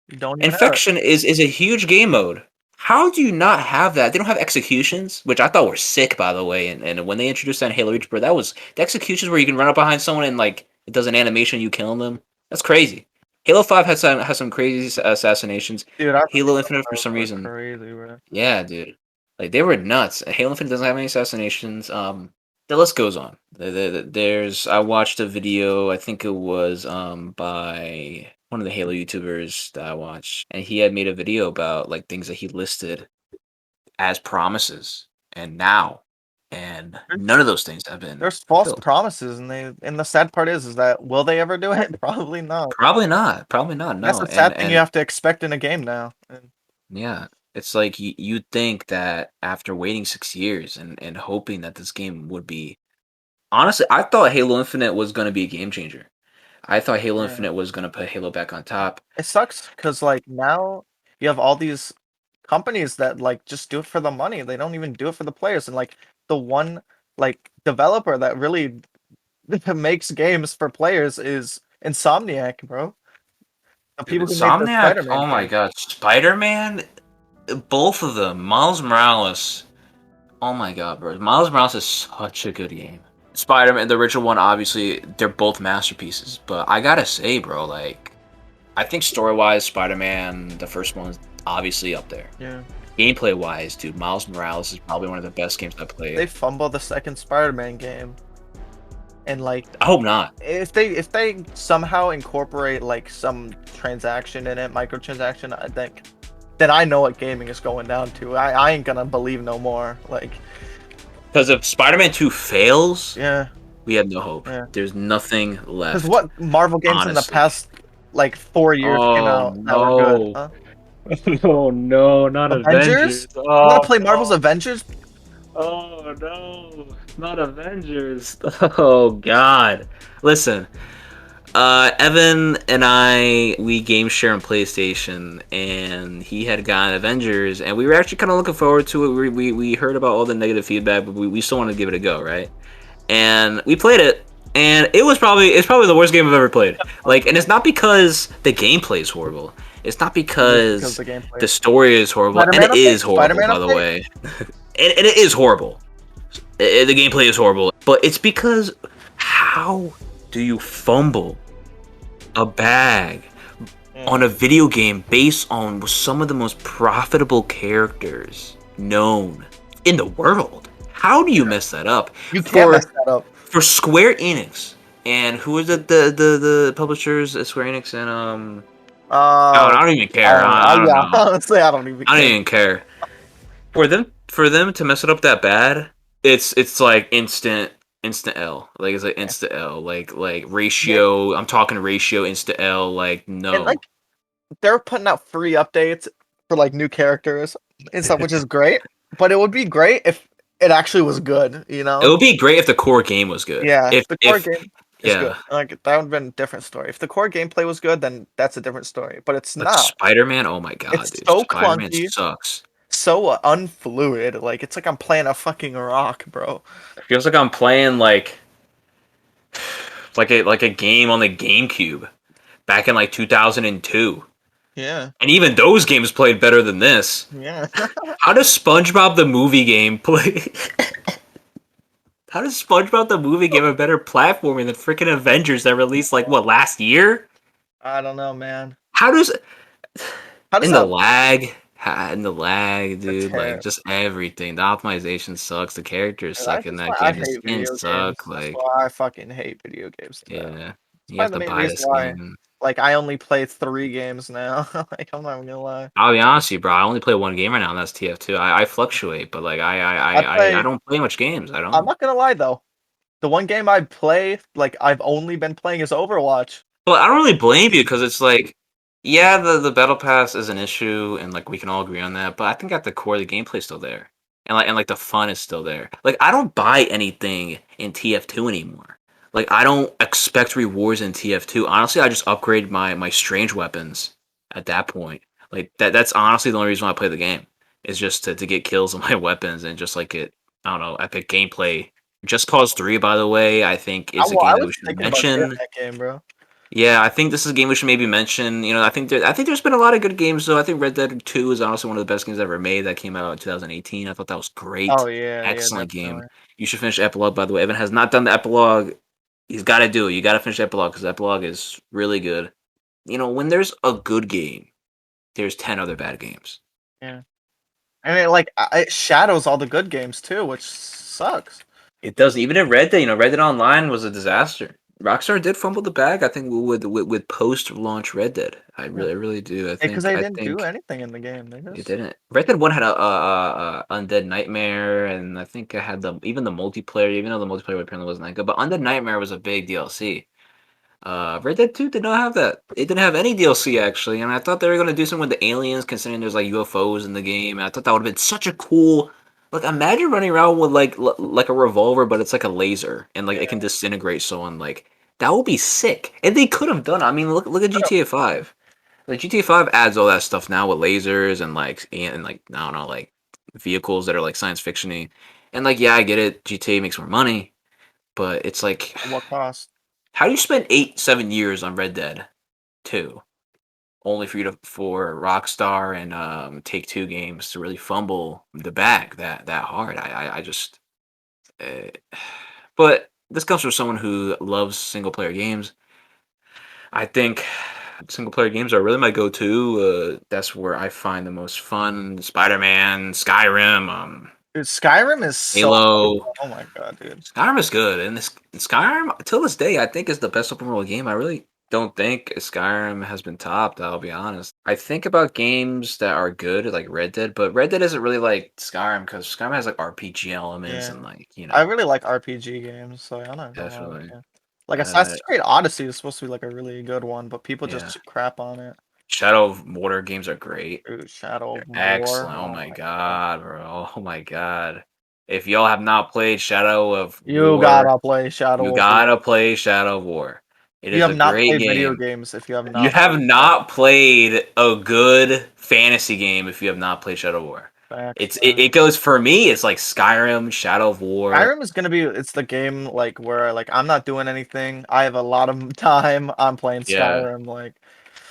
You don't even have it. Infection is a huge game mode. How do you not have that? They don't have executions, which I thought were sick, by the way. And when they introduced that in Halo Reach, bro, that was the executions where you can run up behind someone and like it does an animation, you killing them. That's crazy. Halo 5 has some crazy assassinations. Dude, I Halo forgot Infinite for those some were reason, crazy, bro. yeah, dude. Like they were nuts. Halo Infinite doesn't have any assassinations. The list goes on. There's I watched a video. I think it was by one of the Halo YouTubers that I watched, and he had made a video about like things that he listed as promises, and now, and none of those things have been There's false fulfilled. promises, and the sad part is that will they ever do it? Probably not. Probably not. Probably not. That's No. a And sad thing you and have to expect in a game now. And yeah, it's like you'd think that after waiting 6 years and hoping that this game would be. Honestly, I thought Halo Infinite was gonna be a game changer. I thought Halo yeah. Infinite was gonna put Halo back on top. It sucks because like now you have all these companies that like just do it for the money. They don't even do it for the players. And like the one like developer that really makes games for players is Insomniac, bro. The Dude, people who made the Insomniac, Spider-Man oh my game. god, Spider-Man, both of them, Miles Morales. Oh my god, bro, Miles Morales is such a good game. Spider-Man, the original one, obviously, they're both masterpieces. But I gotta say, bro, like, I think story-wise, Spider-Man, the first one's obviously up there. Yeah. Gameplay-wise, dude, Miles Morales is probably one of the best games I've played. They fumbled the second Spider-Man game. And like I hope not. if they somehow incorporate like some transaction in it, microtransaction, I think then I know what gaming is going down to. I ain't gonna believe no more. Like Because if Spider-Man 2 fails, yeah, we have no hope. yeah. There's nothing left. Because what Marvel games in the Honestly. past like 4 years came Oh out that were good? no. Huh? Oh no, not Avengers? Avengers. You wanna Oh play Marvel's no. Avengers? Oh no. Not Avengers. Oh god. Listen, Evan and I, we game share on PlayStation, and he had gotten Avengers, and we were actually kind of looking forward to it. We heard about all the negative feedback, but we still wanted to give it a go, right? And we played it, and it's probably the worst game I've ever played. Like, and it's not because the gameplay is horrible. It's not Because because the gameplay. the story is horrible, and Spider-Man it is update? horrible, Spider-Man by the update? way. And it is horrible. The gameplay is horrible, but it's because how do you fumble a bag on a video game based on some of the most profitable characters known in the world? How do you mess that up? You can't mess that up. For Square Enix, and who is it? The publishers at Square Enix and I don't even care. I don't yeah, know. honestly, I don't even I don't care. even care. For them to mess it up that bad, it's like instant L. Like it's like instant L. Like ratio. I'm talking ratio insta L. Like no. And like they're putting out free updates for like new characters and stuff, which is great. But it would be great if it actually was good, you It know? would be great if the core game was good. Yeah, if the core If game is good, yeah, like that would have been a different story. If the core gameplay was good, then that's a different story. But it's but not. Spider-Man, oh my god, It's dude. so Spider-Man clunky, sucks. so unfluid. Like it's like I'm playing a fucking rock, bro. It feels like I'm playing like a game on the GameCube back in like 2002. Yeah, And even those games played better than this. yeah. How does SpongeBob the movie game play? How does SpongeBob the movie game a better platforming than freaking Avengers that released like what last year? I don't know, man. How does How does in the that? lag? And the lag, The dude, like tear. just everything. The optimization sucks. The characters suck in That's that why I game. The hate skins video suck. games. That's Like, why I fucking hate video games, man. yeah, It's you have probably to the main buy the reason why, skin. like, I only play 3 games now. Like, I'm not even gonna lie. I'll be honest with you, bro. I only play one game right now, and that's TF2. I fluctuate, but like I I play don't play much games. I I'm don't. not gonna lie though. The one game I play, like, I've only been playing is Overwatch. Well, I don't really blame you because it's like, yeah, the battle pass is an issue, and like we can all agree on that. But I think at the core, the gameplay's still there, and like the fun is still there. Like I don't buy anything in TF2 anymore. Like I don't expect rewards in TF2. Honestly, I just upgrade my strange weapons at that point. Like that's honestly the only reason why I play the game is just to get kills on my weapons and just like get I don't know epic gameplay. Just Cause 3, by the way, I think is a I game that was we should thinking about getting mention. that game, bro. Yeah, I think this is a game we should maybe mention. You know, I think there's been a lot of good games though. I think Red Dead 2 is honestly one of the best games ever made. That came out in 2018. I thought that was Oh great. yeah, yeah, Excellent game. definitely. You should finish the epilogue, by the way. Evan has not done the epilogue. He's got to do it. You got to finish the epilogue because the epilogue is really good. You know, when there's a good game, there's 10 other bad games. Yeah. And it like it shadows all the good games too, which sucks. It doesn't. Even in Red Dead, you know, Red Dead Online was a disaster. Rockstar did fumble the bag, I think, with post-launch Red Dead. Yeah. I really do. Because they I didn't do think anything in the game. They it just didn't. Red Dead 1 had a Undead Nightmare, and I think it had even the multiplayer, even though the multiplayer apparently wasn't that good. But Undead Nightmare was a big DLC. Red Dead 2 did not have that. It didn't have any DLC actually, and I thought they were gonna do something with the aliens, considering there's like UFOs in the game. And I thought that would have been such a cool. Like imagine running around with like a revolver, but it's like a laser, and like it can yeah. disintegrate someone. Like that would be sick. And they could have done. I mean, look at GTA 5. Like GTA 5 adds all that stuff now with lasers and like I don't know like vehicles that are like science fictiony. And like yeah, I get it. GTA makes more money, but it's like At what cost? how do you spend 7 years on Red Dead 2 only for you to for Rockstar and Take Two games to really fumble the bag that hard? I just uh, but this comes from someone who loves single player games. I think single player games are really my go-to. That's where I find the most fun. Spider-Man, Skyrim, Dude, Skyrim is so Halo. oh my god, dude. Skyrim is good, and this Skyrim till this day I think is the best open world game. I really don't think Skyrim has been topped. I'll be honest. I think about games that are good like Red Dead, but Red Dead isn't really like Skyrim because Skyrim has like RPG elements Yeah. and like I really like RPG games, so I'm not gonna lie with definitely you. Like uh Assassin's Creed Odyssey is supposed to be like a really good one, but people yeah. just crap on it. Shadow of Mordor games are great. Dude, Shadow They're of War. excellent. Oh Oh my my god. god, bro. Oh my god. If y'all have not played Shadow of You War, gotta play you Shadow of War. gotta play Shadow of War. It You is have a not great played video game. games if you have You not have played Shadow not played a good fantasy game if you have not played Shadow of War. Facts, man. It goes for me, it's like Skyrim, Shadow of War. Skyrim is gonna be it's the game like where like I'm not doing anything. I have a lot of time. I'm playing Yeah. Skyrim. Like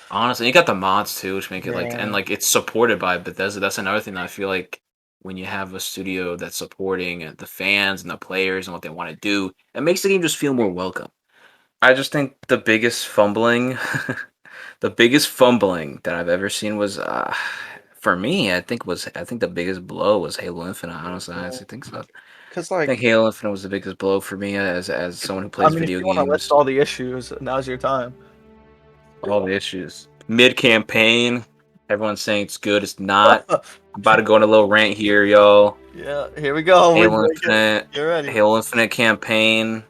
Honestly, you got the mods too, which make it like and yeah, like it's supported by Bethesda. That's another thing that I feel like when you have a studio that's supporting the fans and the players and what they want to do, it makes the game just feel more welcome. I just think the biggest fumbling, the biggest fumbling that I've ever seen was, for me, I think the biggest blow was Halo Infinite. Honestly, I honestly think so. I because think like Halo Infinite was the biggest blow for me as someone who I plays mean, if video you want to list games. all the issues, now's your time. All the issues. Mid campaign, everyone's saying it's good. It's not. I'm about to go on a little rant here, y'all. Yeah, here we go. We Halo break it. Infinite, Get ready. Halo Infinite campaign.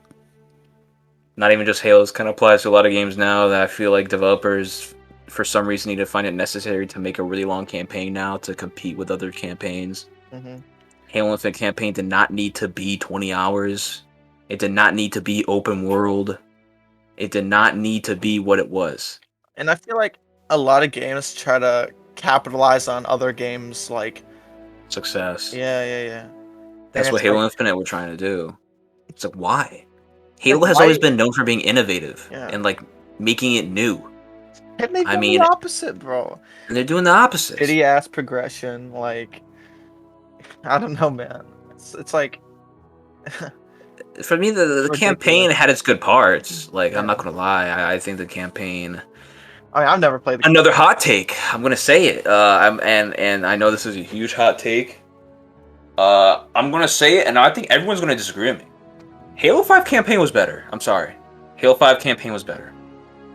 Not even just Halo. This kind of applies to a lot of games now that I feel like developers, for some reason, need to find it necessary to make a really long campaign now to compete with other campaigns. Hmm. Halo Infinite campaign did not need to be 20 hours. It did not need to be open world. It did not need to be what it was. And I feel like a lot of games try to capitalize on other games. Like Success. yeah. And That's what it's like, Halo Infinite were trying to do. It's like, why? like Halo has why? always been known for being innovative Yeah. and like making it new. And they've I done mean, the opposite, bro. and they're doing the opposite. Shitty ass progression. Like I don't know, man. It's like For me, the ridiculous. campaign had its good parts. Like, I'm not Yeah. gonna lie, I think the campaign I mean, I've never played the Another hot take. I'm gonna say it. And I know this is a huge hot take. I'm gonna say it, and I think everyone's gonna disagree with me. Halo 5 campaign was better. I'm sorry. Halo 5 campaign was better.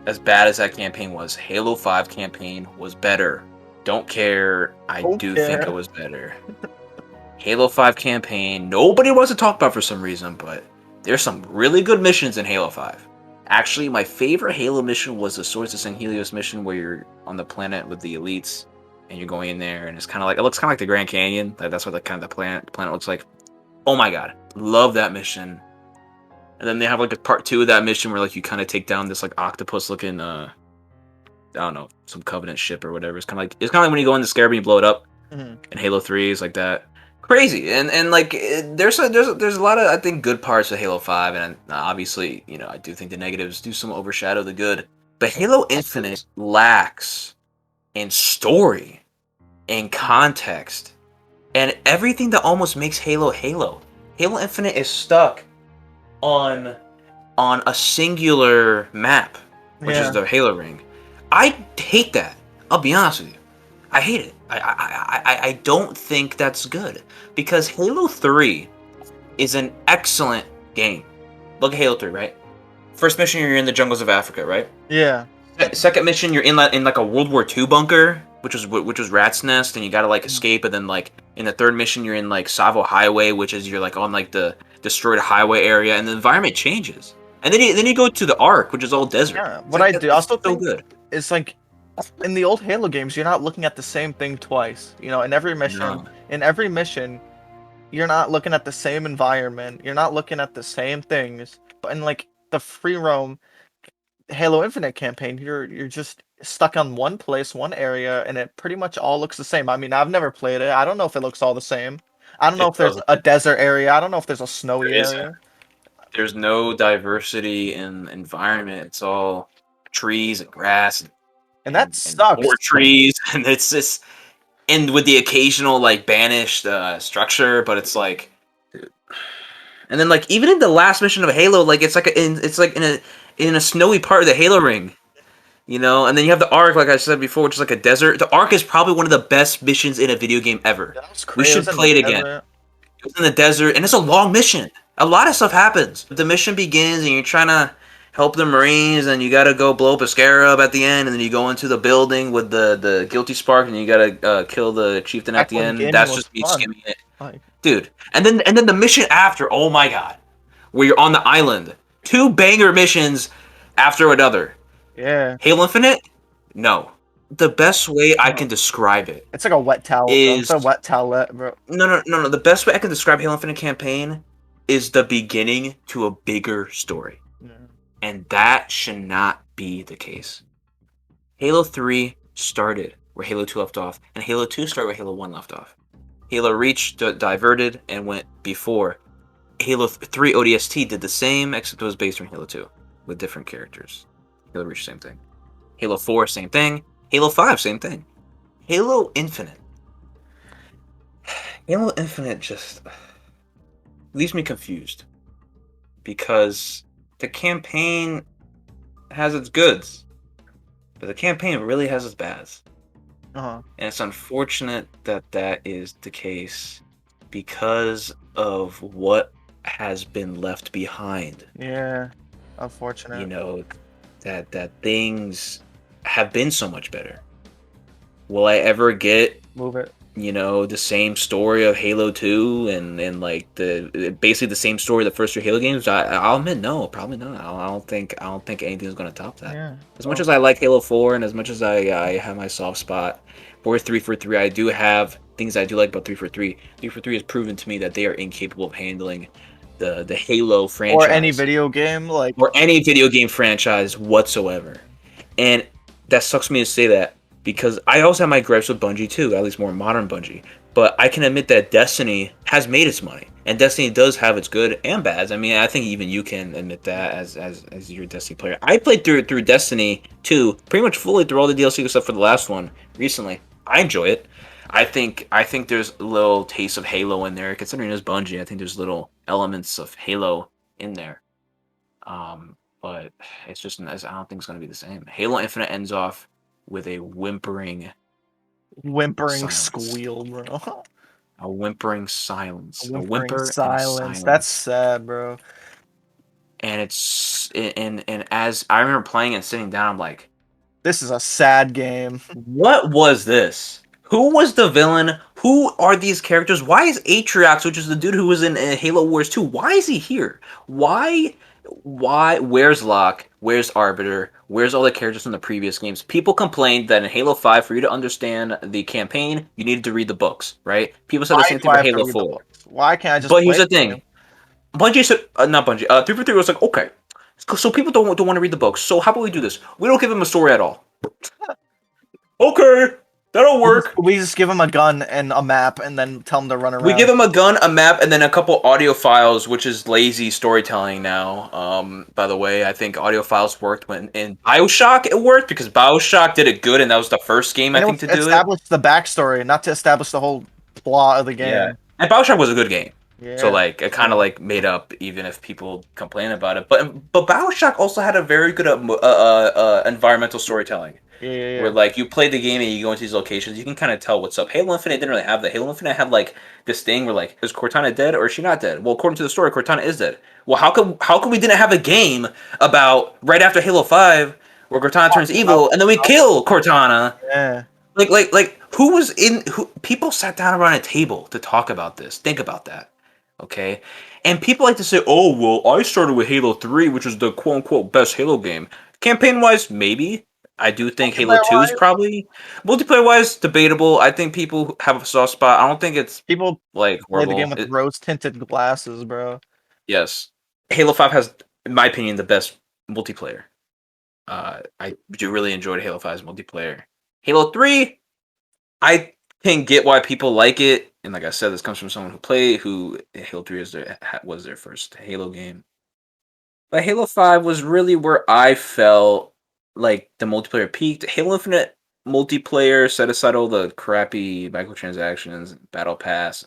As bad as that campaign was, Halo 5 campaign was better. Don't care. I do think it was better. Halo 5 campaign, nobody wants to talk about for some reason, but there's some really good missions in Halo 5. Actually, my favorite Halo mission was the Swords of St. Helios mission, where you're on the planet with the elites, and you're going in there, and it's kind of like, it looks kind of like the Grand Canyon. Like, that's what the kind of the planet looks like. Oh my god, love that mission. And then they have like a part 2 of that mission where like you kind of take down this like octopus looking I don't know, some Covenant ship or whatever. It's kind of like when you go in the Scarab and you blow it up. And Halo 3 is like that. Crazy. And like there's a lot of, I think, good parts of Halo 5, and obviously, you know, I do think the negatives do some overshadow the good. But Halo Infinite lacks in story, in context, and everything that almost makes Halo Halo. Halo Infinite is stuck on a singular map, which is the Halo ring. I hate that. I'll be honest with you. I hate it. I don't think that's good, because Halo 3 is an excellent game. Look at Halo 3, right? First mission, you're in the jungles of Africa, right? Yeah. Second mission, you're in like a World War II bunker, which was Rat's Nest, and you gotta like escape. And then like in the third mission, you're in like Savo Highway, which is you're like on like the destroyed highway area, and the environment changes. And then you go to the Ark, which is all desert. Yeah. What I do also think is like, in the old Halo games, you're not looking at the same thing twice. You know, in every mission, you're not looking at the same environment. You're not looking at the same things. But in like the free roam Halo Infinite campaign, you're just stuck on one place, one area, and it pretty much all looks the same. I mean, I've never played it. I don't know if it looks all the same. I don't know if there's a desert area. I don't know if there's a snowy area. There's no diversity in environment. It's all trees and grass and that sucks. More trees, and it's just, and with the occasional like banished structure, but it's like, dude. And then like even in the last mission of Halo, like it's like in a snowy part of the Halo ring, you know. And then you have the Ark, like I said before, which is like a desert. The Ark is probably one of the best missions in a video game ever. We should play it again. It was in the desert, and it's a long mission. A lot of stuff happens. The mission begins, and you're trying to help the Marines, and you gotta go blow up a scarab at the end, and then you go into the building with the guilty spark, and you gotta kill the chieftain at the end. That's just me skimming it, dude. And then the mission after, oh my god, where you're on the island. 2 banger missions after another. Yeah. Halo Infinite? No. The best way I can describe it, it's like a wet towel. It's a wet towelette, bro. No. The best way I can describe Halo Infinite campaign is the beginning to a bigger story. And that should not be the case. Halo 3 started where Halo 2 left off, and Halo 2 started where Halo 1 left off. Halo Reach diverted and went before. Halo 3 ODST did the same, except it was based on Halo 2 with different characters. Halo Reach, same thing. Halo 4, same thing. Halo 5, same thing. Halo Infinite. Halo Infinite just leaves me confused, because the campaign has its goods, but the campaign really has its bads. And it's unfortunate that that is the case because of what has been left behind. Yeah, unfortunate. You know, that things have been so much better. Will I ever get you know, the same story of Halo 2 and like basically the same story of the first 3 Halo games? I'll admit, no, probably not. I don't think anything's gonna top that. Yeah. As much as I like Halo 4, and as much as I have my soft spot for 343, I do have things I do like about 343. 343 has proven to me that they are incapable of handling the Halo franchise. Or any video game, or any video game franchise whatsoever. And that sucks me to say that, because I also have my gripes with Bungie too, at least more modern Bungie. But I can admit that Destiny has made its money, and Destiny does have its good and bads. I mean, I think even you can admit that as your Destiny player. I played through Destiny 2 pretty much fully through all the DLC except for the last one recently. I enjoy it. I think there's a little taste of Halo in there, considering it's Bungie. I think there's little elements of Halo in there. but it's just I don't think it's gonna be the same. Halo Infinite ends off with a whimpering silence. squeal, bro. A whimpering A silence. A whimpering whimper and a silence. That's silence. sad, bro. And it's and as I remember playing and sitting down, I'm like, This is a sad game. what was this? Who was the villain? Who are these characters? Why is Atriox, which is the dude who was in Halo Wars 2, why is he here? Why? Where's Locke? Where's Arbiter? Where's all the characters from the previous games? People complained that in Halo 5, for you to understand the campaign, you needed to read the books, right? People said the Why same do thing I for have to Halo read the 4. books? Why can't I just But here's play the the game? thing. Bungie said, not Bungie, 343 was like, okay, so people don't want to read the books, so how about we do this? We don't give them a story at all. Okay, that'll work. We just give them a gun and a map, and then tell them to run We around. give them a gun, a map, and then a couple audio files, which is lazy storytelling now. By the way, I think audio files worked when in BioShock it worked because BioShock did it good, and that was the first game I And it think was to do it. establish the backstory, not to establish the whole plot of the Yeah, game. and BioShock was a good game. So Yeah. like it kind of like made up even if people complain about it. But BioShock also had a very good environmental storytelling. Where Yeah. like you play the game and you go into these locations, you can kind of tell what's up. Halo Infinite didn't really have that. Halo Infinite had like this thing where like, is Cortana dead or is she not dead? Well, according to the story, Cortana is dead. Well, how come we didn't have a game about right after Halo 5 where Cortana turns evil and then we kill Cortana? Yeah. Like who was in who people sat down around a table to talk about this. Think about that. Okay? And people like to say, "Oh, well, I started with Halo 3, which was the quote-unquote best Halo game." Campaign-wise, maybe. I do think Halo 2 is Multiplayer-wise, probably multiplayer-wise debatable. I think people have a soft spot. I don't think it's people like play the game horrible. with rose-tinted glasses, bro. Yes. Halo 5 has, in my opinion, the best multiplayer. I do really enjoyed Halo 5's multiplayer. Halo 3, I can get why people like it, and like I said, this comes from someone who Halo 3 was their first Halo game. But Halo 5 was really where I felt like the multiplayer peaked. Halo Infinite multiplayer set aside all the crappy microtransactions, battle pass.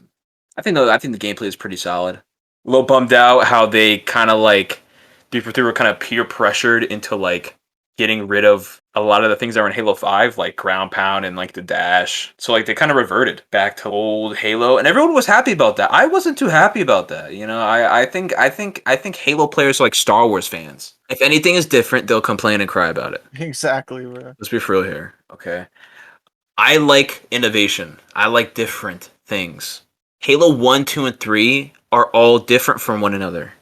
I think the gameplay is pretty solid. A little bummed out how they kind of like they were kind of peer pressured into like getting rid of a lot of the things that were in Halo 5, like ground pound and like the dash. So like they kind of reverted back to old Halo, and everyone was happy about that. I wasn't too happy about that. You know, I think Halo players are like Star Wars fans. If anything is different, they'll complain and cry about it. Exactly, bro. Let's be for real here, okay? I like innovation. I like different things. Halo 1, 2, and 3 are all different from one another.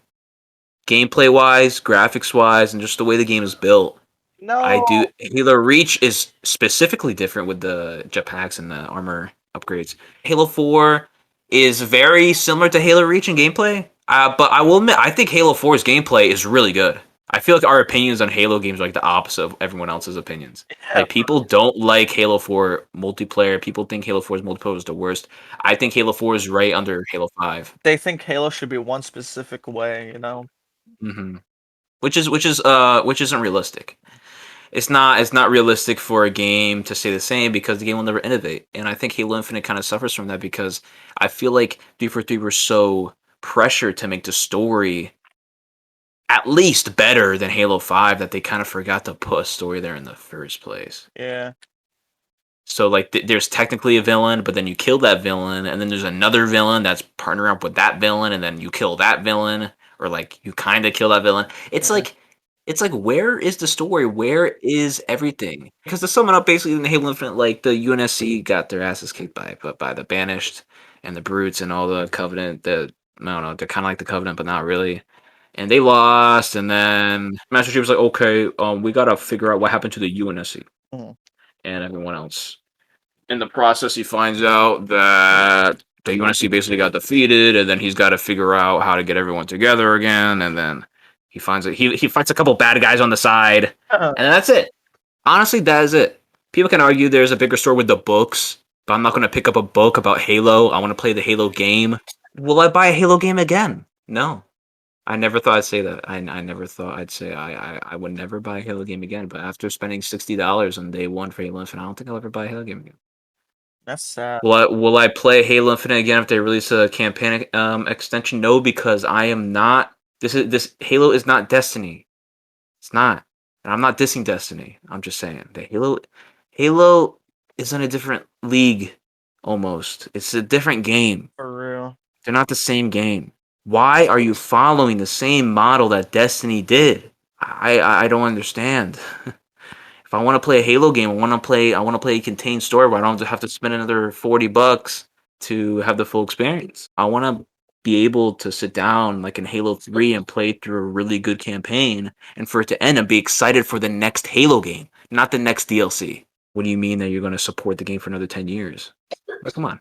Gameplay wise, graphics wise, and just the way the game is built. I do. No. Halo Reach is specifically different with the jetpacks and the armor upgrades. Halo 4 is very similar to Halo Reach in gameplay, but I will admit, I think Halo 4's gameplay is really good. I feel like our opinions on Halo games are like the opposite of everyone else's opinions. Yeah, Like people don't like Halo 4 multiplayer. People think Halo 4's multiplayer is the worst. I think Halo 4 is right under Halo 5. they think Halo should be one specific way, you know? Hmm. Which isn't realistic. It's not realistic for a game to stay the same because the game will never innovate. And I think Halo Infinite kind of suffers from that because I feel like 343 were so pressured to make the story at least better than Halo 5 that they kind of forgot to put a story there in the first place. Yeah. So like there's technically a villain, but then you kill that villain, and then there's another villain that's partnering up with that villain, and then you kill that villain, or like you kind of kill that villain. Yeah. It's like where is the story? Where is everything? Because to sum it up, basically in Halo Infinite, like the UNSC got their asses kicked by the Banished and the Brutes and all the Covenant. I don't know, they're kind of like the Covenant, but not really. And they lost, and then Master Chief was like, okay, we gotta figure out what happened to the UNSC Mhm. and everyone else. In the process, he finds out that the UNSC basically got defeated, and then he's got to figure out how to get everyone together again. And then he finds that he fights a couple bad guys on the side, and that's it. Honestly, that is it. People can argue there's a bigger story with the books, but I'm not going to pick up a book about Halo. I want to play the Halo game. Will I buy a Halo game again? No. I never thought I'd say that. I never thought I'd say I would never buy a Halo game again. But after spending $60 on day one for Halo Infinite, I don't think I'll ever buy a Halo game again. That's sad. Will I play Halo Infinite again if they release a campaign extension? No, because I am not. This Halo is not Destiny. It's not. And I'm not dissing Destiny. I'm just saying that Halo is in a different league almost. It's a different game. For real. They're not the same game. Why are you following the same model that Destiny did? I don't understand. If I want to play a Halo game, I want to play a contained story where I don't have to spend another $40 to have the full experience. I want to be able to sit down like in Halo 3 and play through a really good campaign and for it to end and be excited for the next Halo game, not the next DLC. What do you mean that you're going to support the game for another 10 years? Like, come on.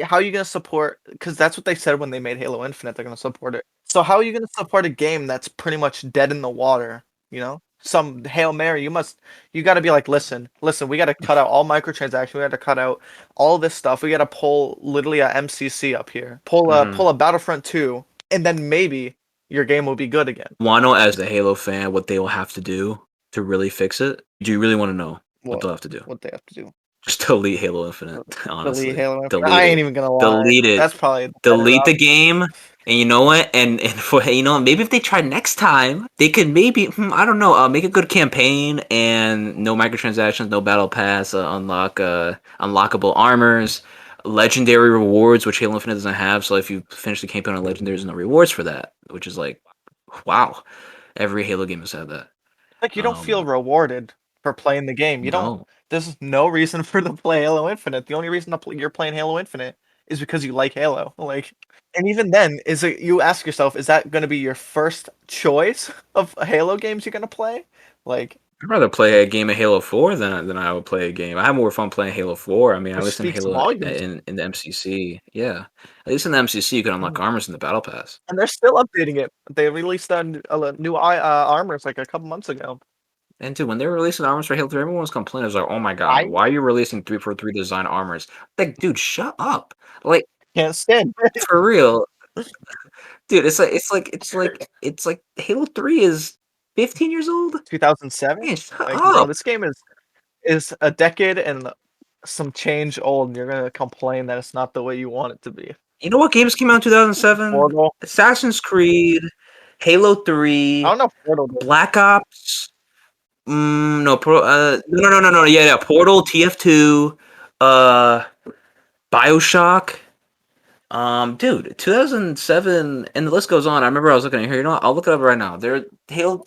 How are you gonna support? Because that's what they said when they made Halo Infinite. They're gonna support it. So how are you gonna support a game that's pretty much dead in the water? You know, some Hail Mary. You got to be like, listen. We got to cut out all microtransactions. We got to cut out all this stuff. We got to pull literally a MCC up here. Pull a Battlefront 2, and then maybe your game will be good again. Want to know, as the Halo fan, what they will have to do to really fix it? Do you really want to know what they'll have to do? What they have to do? Just delete Halo Infinite, honestly. Delete Halo Infinite. I ain't even gonna lie. Delete it. That's probably delete the game. And you know what? And for maybe if they try next time, they could maybe I don't know, make a good campaign and no microtransactions, no battle pass, unlockable armors, legendary rewards, which Halo Infinite doesn't have. So if you finish the campaign on legendary, there's no rewards for that, which is like, wow, every Halo game has had that. Like you don't feel rewarded for playing the game. You don't. There's no reason for to play Halo Infinite. The only reason you're playing Halo Infinite is because you like Halo. Like, and even then, you ask yourself, is that going to be your first choice of Halo games you're going to play? Like, I'd rather play a game of Halo 4 than I would play a game. I have more fun playing Halo 4. I mean, at least in Halo in the MCC, yeah. At least in the MCC, you can unlock armors in the Battle Pass. And they're still updating it. They released new armors like a couple months ago. And dude, when they were releasing armors for Halo 3, everyone was complaining. It was like, oh my god, why are you releasing 343 design armors? Like, dude, shut up. Like, can't stand for real. Dude, it's like Halo 3 is 15 years old? 2007? Man, shut like, up. Bro, this game is a decade and some change old, and you're gonna complain that it's not the way you want it to be. You know what games came out in 2007? Portal. Assassin's Creed, Halo 3, I don't know Portal. Black Ops. No, no. Yeah, Portal, TF2, BioShock. Dude, 2007, and the list goes on. I remember I was looking at here. You know what? I'll look it up right now.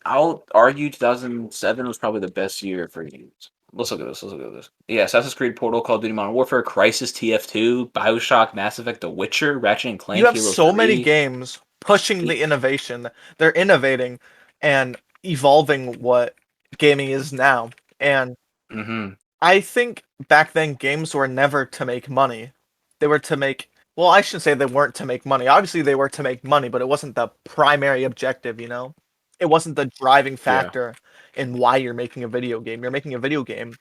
I'll argue 2007 was probably the best year for games. Let's look at this. Yeah, Assassin's Creed, Portal, Call of Duty Modern Warfare, Crysis, TF2, BioShock, Mass Effect, The Witcher, Ratchet and Clank, You have Halo so 3. many games pushing the innovation. They're innovating and evolving what gaming is now. And I think back then games were never to make money. They were to make, well, I shouldn't say they weren't to make money. Obviously they were to make money, but it wasn't the primary objective, you know? It wasn't the driving factor in why you're making a video game. You're making a video game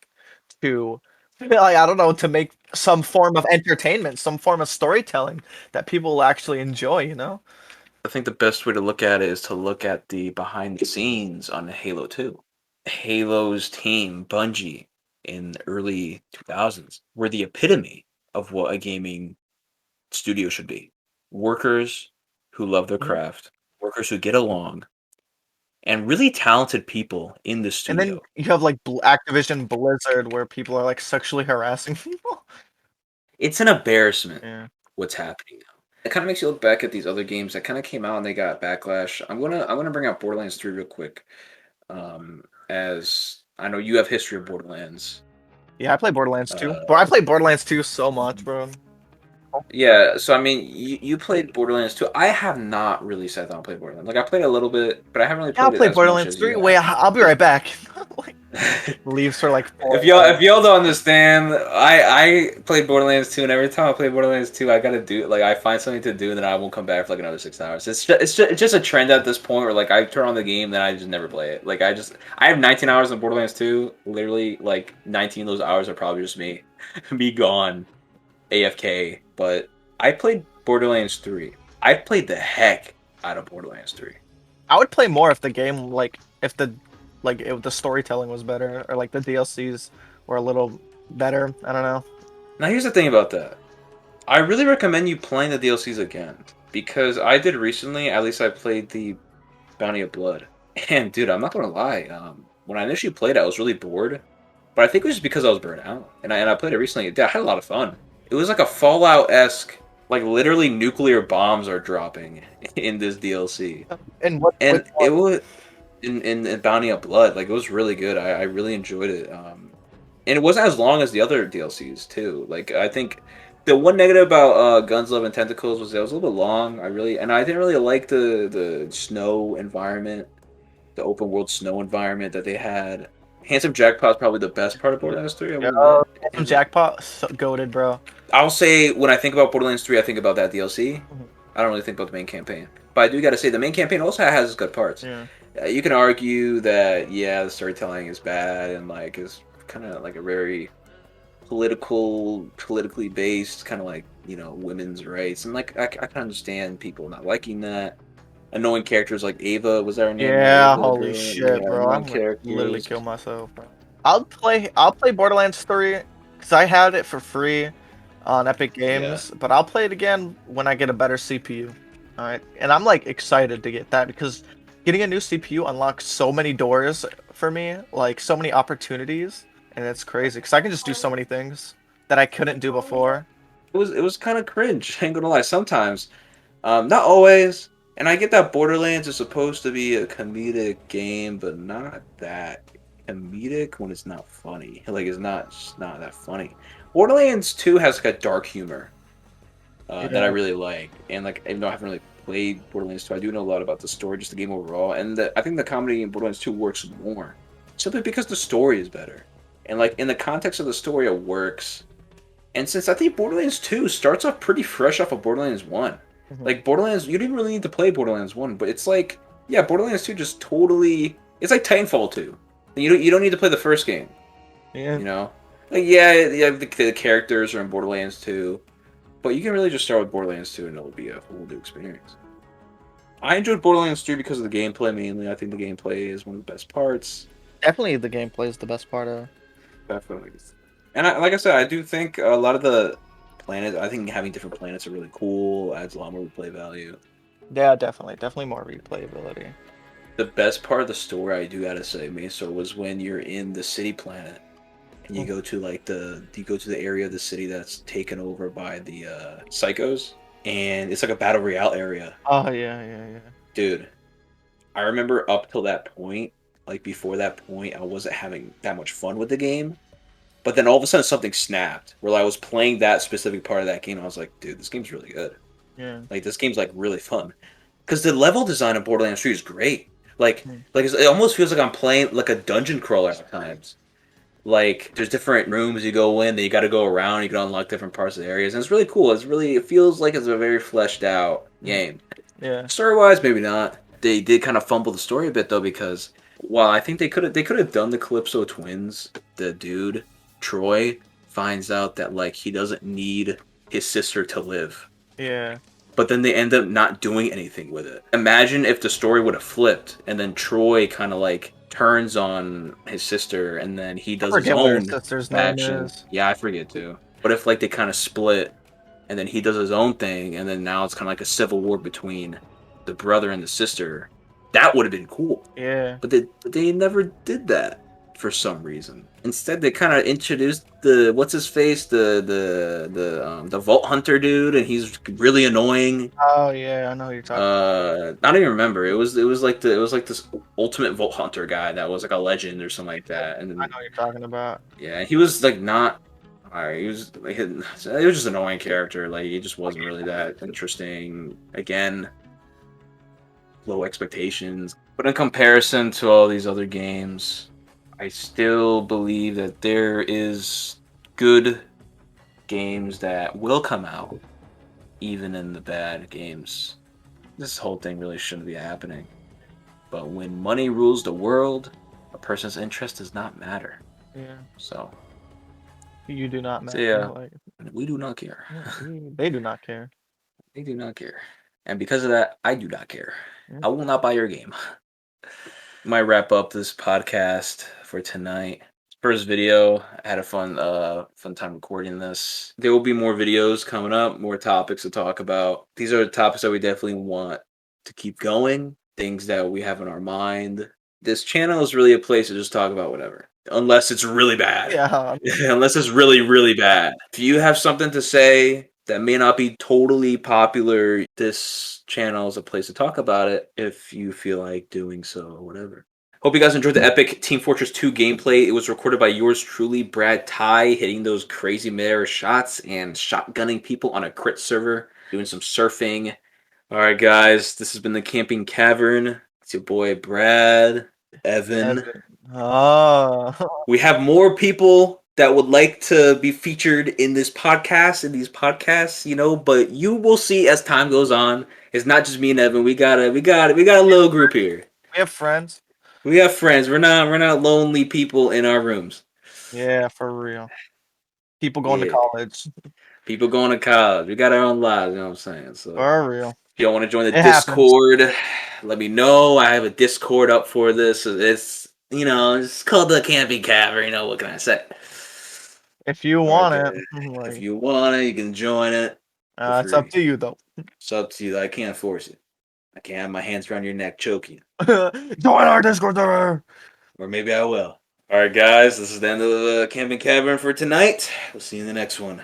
to, like, I don't know, to make some form of entertainment, some form of storytelling that people will actually enjoy, you know? I think the best way to look at it is to look at the behind the scenes on Halo 2. Halo's team, Bungie, in the early 2000s, were the epitome of what a gaming studio should be. Workers who love their craft, workers who get along, and really talented people in the studio. And then you have like Activision Blizzard where people are like sexually harassing people. It's an embarrassment what's happening now. It kind of makes you look back at these other games that kind of came out and they got backlash. I'm gonna bring out Borderlands 3 real quick. As I know you have history of Borderlands. Yeah, I play Borderlands 2. But I play Borderlands 2 so much, bro. Yeah, so I mean, you played Borderlands 2. I have not really sat down and played Borderlands. Like, I played a little bit, but I haven't really played I'll play Borderlands 3. Wait, I'll be right back. Leaves for like 4 If y'all don't understand, I played Borderlands 2, and every time I play Borderlands 2, I gotta do I find something to do, and then I won't come back for like another 6 hours. It's just a trend at this point where like I turn on the game, then I just never play it. Like I have 19 hours in Borderlands 2. Literally, like 19 of those hours are probably just me gone, AFK. But I played Borderlands 3. I played the heck out of Borderlands 3. I would play more if the game if the storytelling was better, or like the DLCs were a little better. I don't know. Now here's the thing about that. I really recommend you playing the DLCs again, because I did recently. At least I played the Bounty of Blood, And dude, I'm not gonna lie. When I initially played, I was really bored, but I think it was just because I was burnt out. And I played it recently. Dude, I had a lot of fun. It was like a Fallout esque, like literally nuclear bombs are dropping in this DLC, And what? Which and it one? was in Bounty of Blood. Like it was really good. I really enjoyed it. And it wasn't as long as the other DLCs too. Like I think the one negative about Guns, Love, and Tentacles was that it was a little bit long. I didn't really like the snow environment, the open world snow environment that they had. Handsome Jackpot's probably the best part of Borderlands 3, I Yeah, will admit. some And jackpot, so goated, bro. I'll say when I think about Borderlands 3, I think about that DLC. Mhm. I don't really think about the main campaign. But I do got to say, the main campaign also has its good parts. Yeah. You can argue that, yeah, the storytelling is bad and, like, is kind of like a very politically based, kind of like, women's rights. And, like, I can understand people not liking that. Annoying characters like Ava, was that her name, right? Yeah, Ava the holy girl? Yeah, shit, bro. annoying I'm gonna literally characters. kill myself, bro. I'll play Borderlands 3 because I had it for free on Epic Yeah. Games, but I'll play it again when I get a better CPU. All right, and I'm like excited to get that because getting a new CPU unlocks so many doors for me, like so many opportunities, and it's crazy because I can just do so many things that I couldn't do before. It was kind of cringe, ain't gonna lie, sometimes. Not always. And I get that Borderlands is supposed to be a comedic game, but not that comedic when it's not funny. Like it's not that funny. Borderlands 2 has like a dark humor that I Yeah. really like, and like even though I haven't really played Borderlands 2, I do know a lot about the story, just the game overall, and I think the comedy in Borderlands 2 works more simply because the story is better, and like in the context of the story, it works. And since I think Borderlands 2 starts off pretty fresh off of Borderlands 1. Mhm. Like Borderlands, you didn't really need to play Borderlands 1, but it's like, yeah, Borderlands 2 just totally it's like Titanfall 2. You don't need to play the first game, Yeah. you know? Like yeah, the characters are in Borderlands 2, but you can really just start with Borderlands 2 and it'll be a whole new experience. I enjoyed Borderlands 3 because of the gameplay mainly. I think the gameplay is one of the best parts. Definitely the gameplay is the best part of. Definitely. And like I said, I do think a lot of the planets. I think having different planets are really cool. Adds a lot more replay value. Yeah, definitely more replayability. The best part of the story, I do gotta say, main story, was when you're in the city planet and you Mhm. go to the area of the city that's taken over by the psychos, and it's like a battle royale area, Oh yeah. dude. I remember up till that point, like before that point, I wasn't having that much fun with the game. But then all of a sudden something snapped where I was playing that specific part of that game. I was like, dude, this game's really good. Yeah. Like this game's like really fun. Because the level design of Borderlands 3 is great. Like Mhm. it almost feels like I'm playing like a dungeon crawler at times. Like there's different rooms you go in, then you got to go around. You can unlock different parts of the areas, and it's really cool. It feels like it's a very fleshed out Mhm. game. Yeah. Story wise, maybe not. They did kind of fumble the story a bit though because while I think they could have done the Calypso twins, the dude Troy finds out that like he doesn't need his sister to live, Yeah. but then they end up not doing anything with it. Imagine if the story would have flipped and then Troy kind of like turns on his sister and then he I does his forget what her own sister's name faction. is. Yeah, I forget too. But if like they kind of split and then he does his own thing and then now it's kind of like a civil war between the brother and the sister, that would have been cool. Yeah. But they never did that for some reason. Instead, they kind of introduced the what's his face, the Vault Hunter dude, and he's really annoying. Oh yeah, I know who you're talking. I don't even remember. It was like this ultimate Vault Hunter guy that was like a legend or something like that. And I then know what you're talking about. yeah, he was like not. He was like he was just an annoying character. Like he just wasn't really that interesting. Again, low expectations. But in comparison to all these other games, I still believe that there is good games that will come out, even in the bad games. This whole thing really shouldn't be happening. But when money rules the world, a person's interest does not matter. Yeah. So, You do not so matter. yeah, Like, we do not care. yeah, they do not care. They do not care. And because of that, I do not care. Yeah. I will not buy your game. Might wrap up this podcast for tonight. First video. I had a fun time recording this. There will be more videos coming up, more topics to talk about. These are the topics that we definitely want to keep going. things that we have in our mind. This channel is really a place to just talk about whatever. Unless it's really bad. Yeah. Unless it's really, really bad. If you have something to say that may not be totally popular, this channel is a place to talk about it if you feel like doing so or whatever. Hope you guys enjoyed the epic Team Fortress 2 gameplay. It was recorded by yours truly, Brad Ty, hitting those crazy mid-air shots and shotgunning people on a crit server, doing some surfing. All right, guys, this has been the Camping Cavern. It's your boy Brad, Evan. Oh. We have more people that would like to be featured in this podcast, in these podcasts, but you will see as time goes on. It's not just me and Evan. We got a little group here. We have friends. We have friends. We're not lonely people in our rooms. Yeah, for real. People going to college. People going to college. We got our own lives, you know what I'm saying? So For real. if y'all want to join the It Discord, let me know. I have a Discord up for this. It's it's called the Camping Cavern. What can I say? If you want it. If you want it, you can join it. It's up to you, though. It's up to you. I can't force it. I can't have my hands around your neck, choke you. Join our Discord server! Or maybe I will. All right, guys, this is the end of the Camping Cavern for tonight. We'll see you in the next one.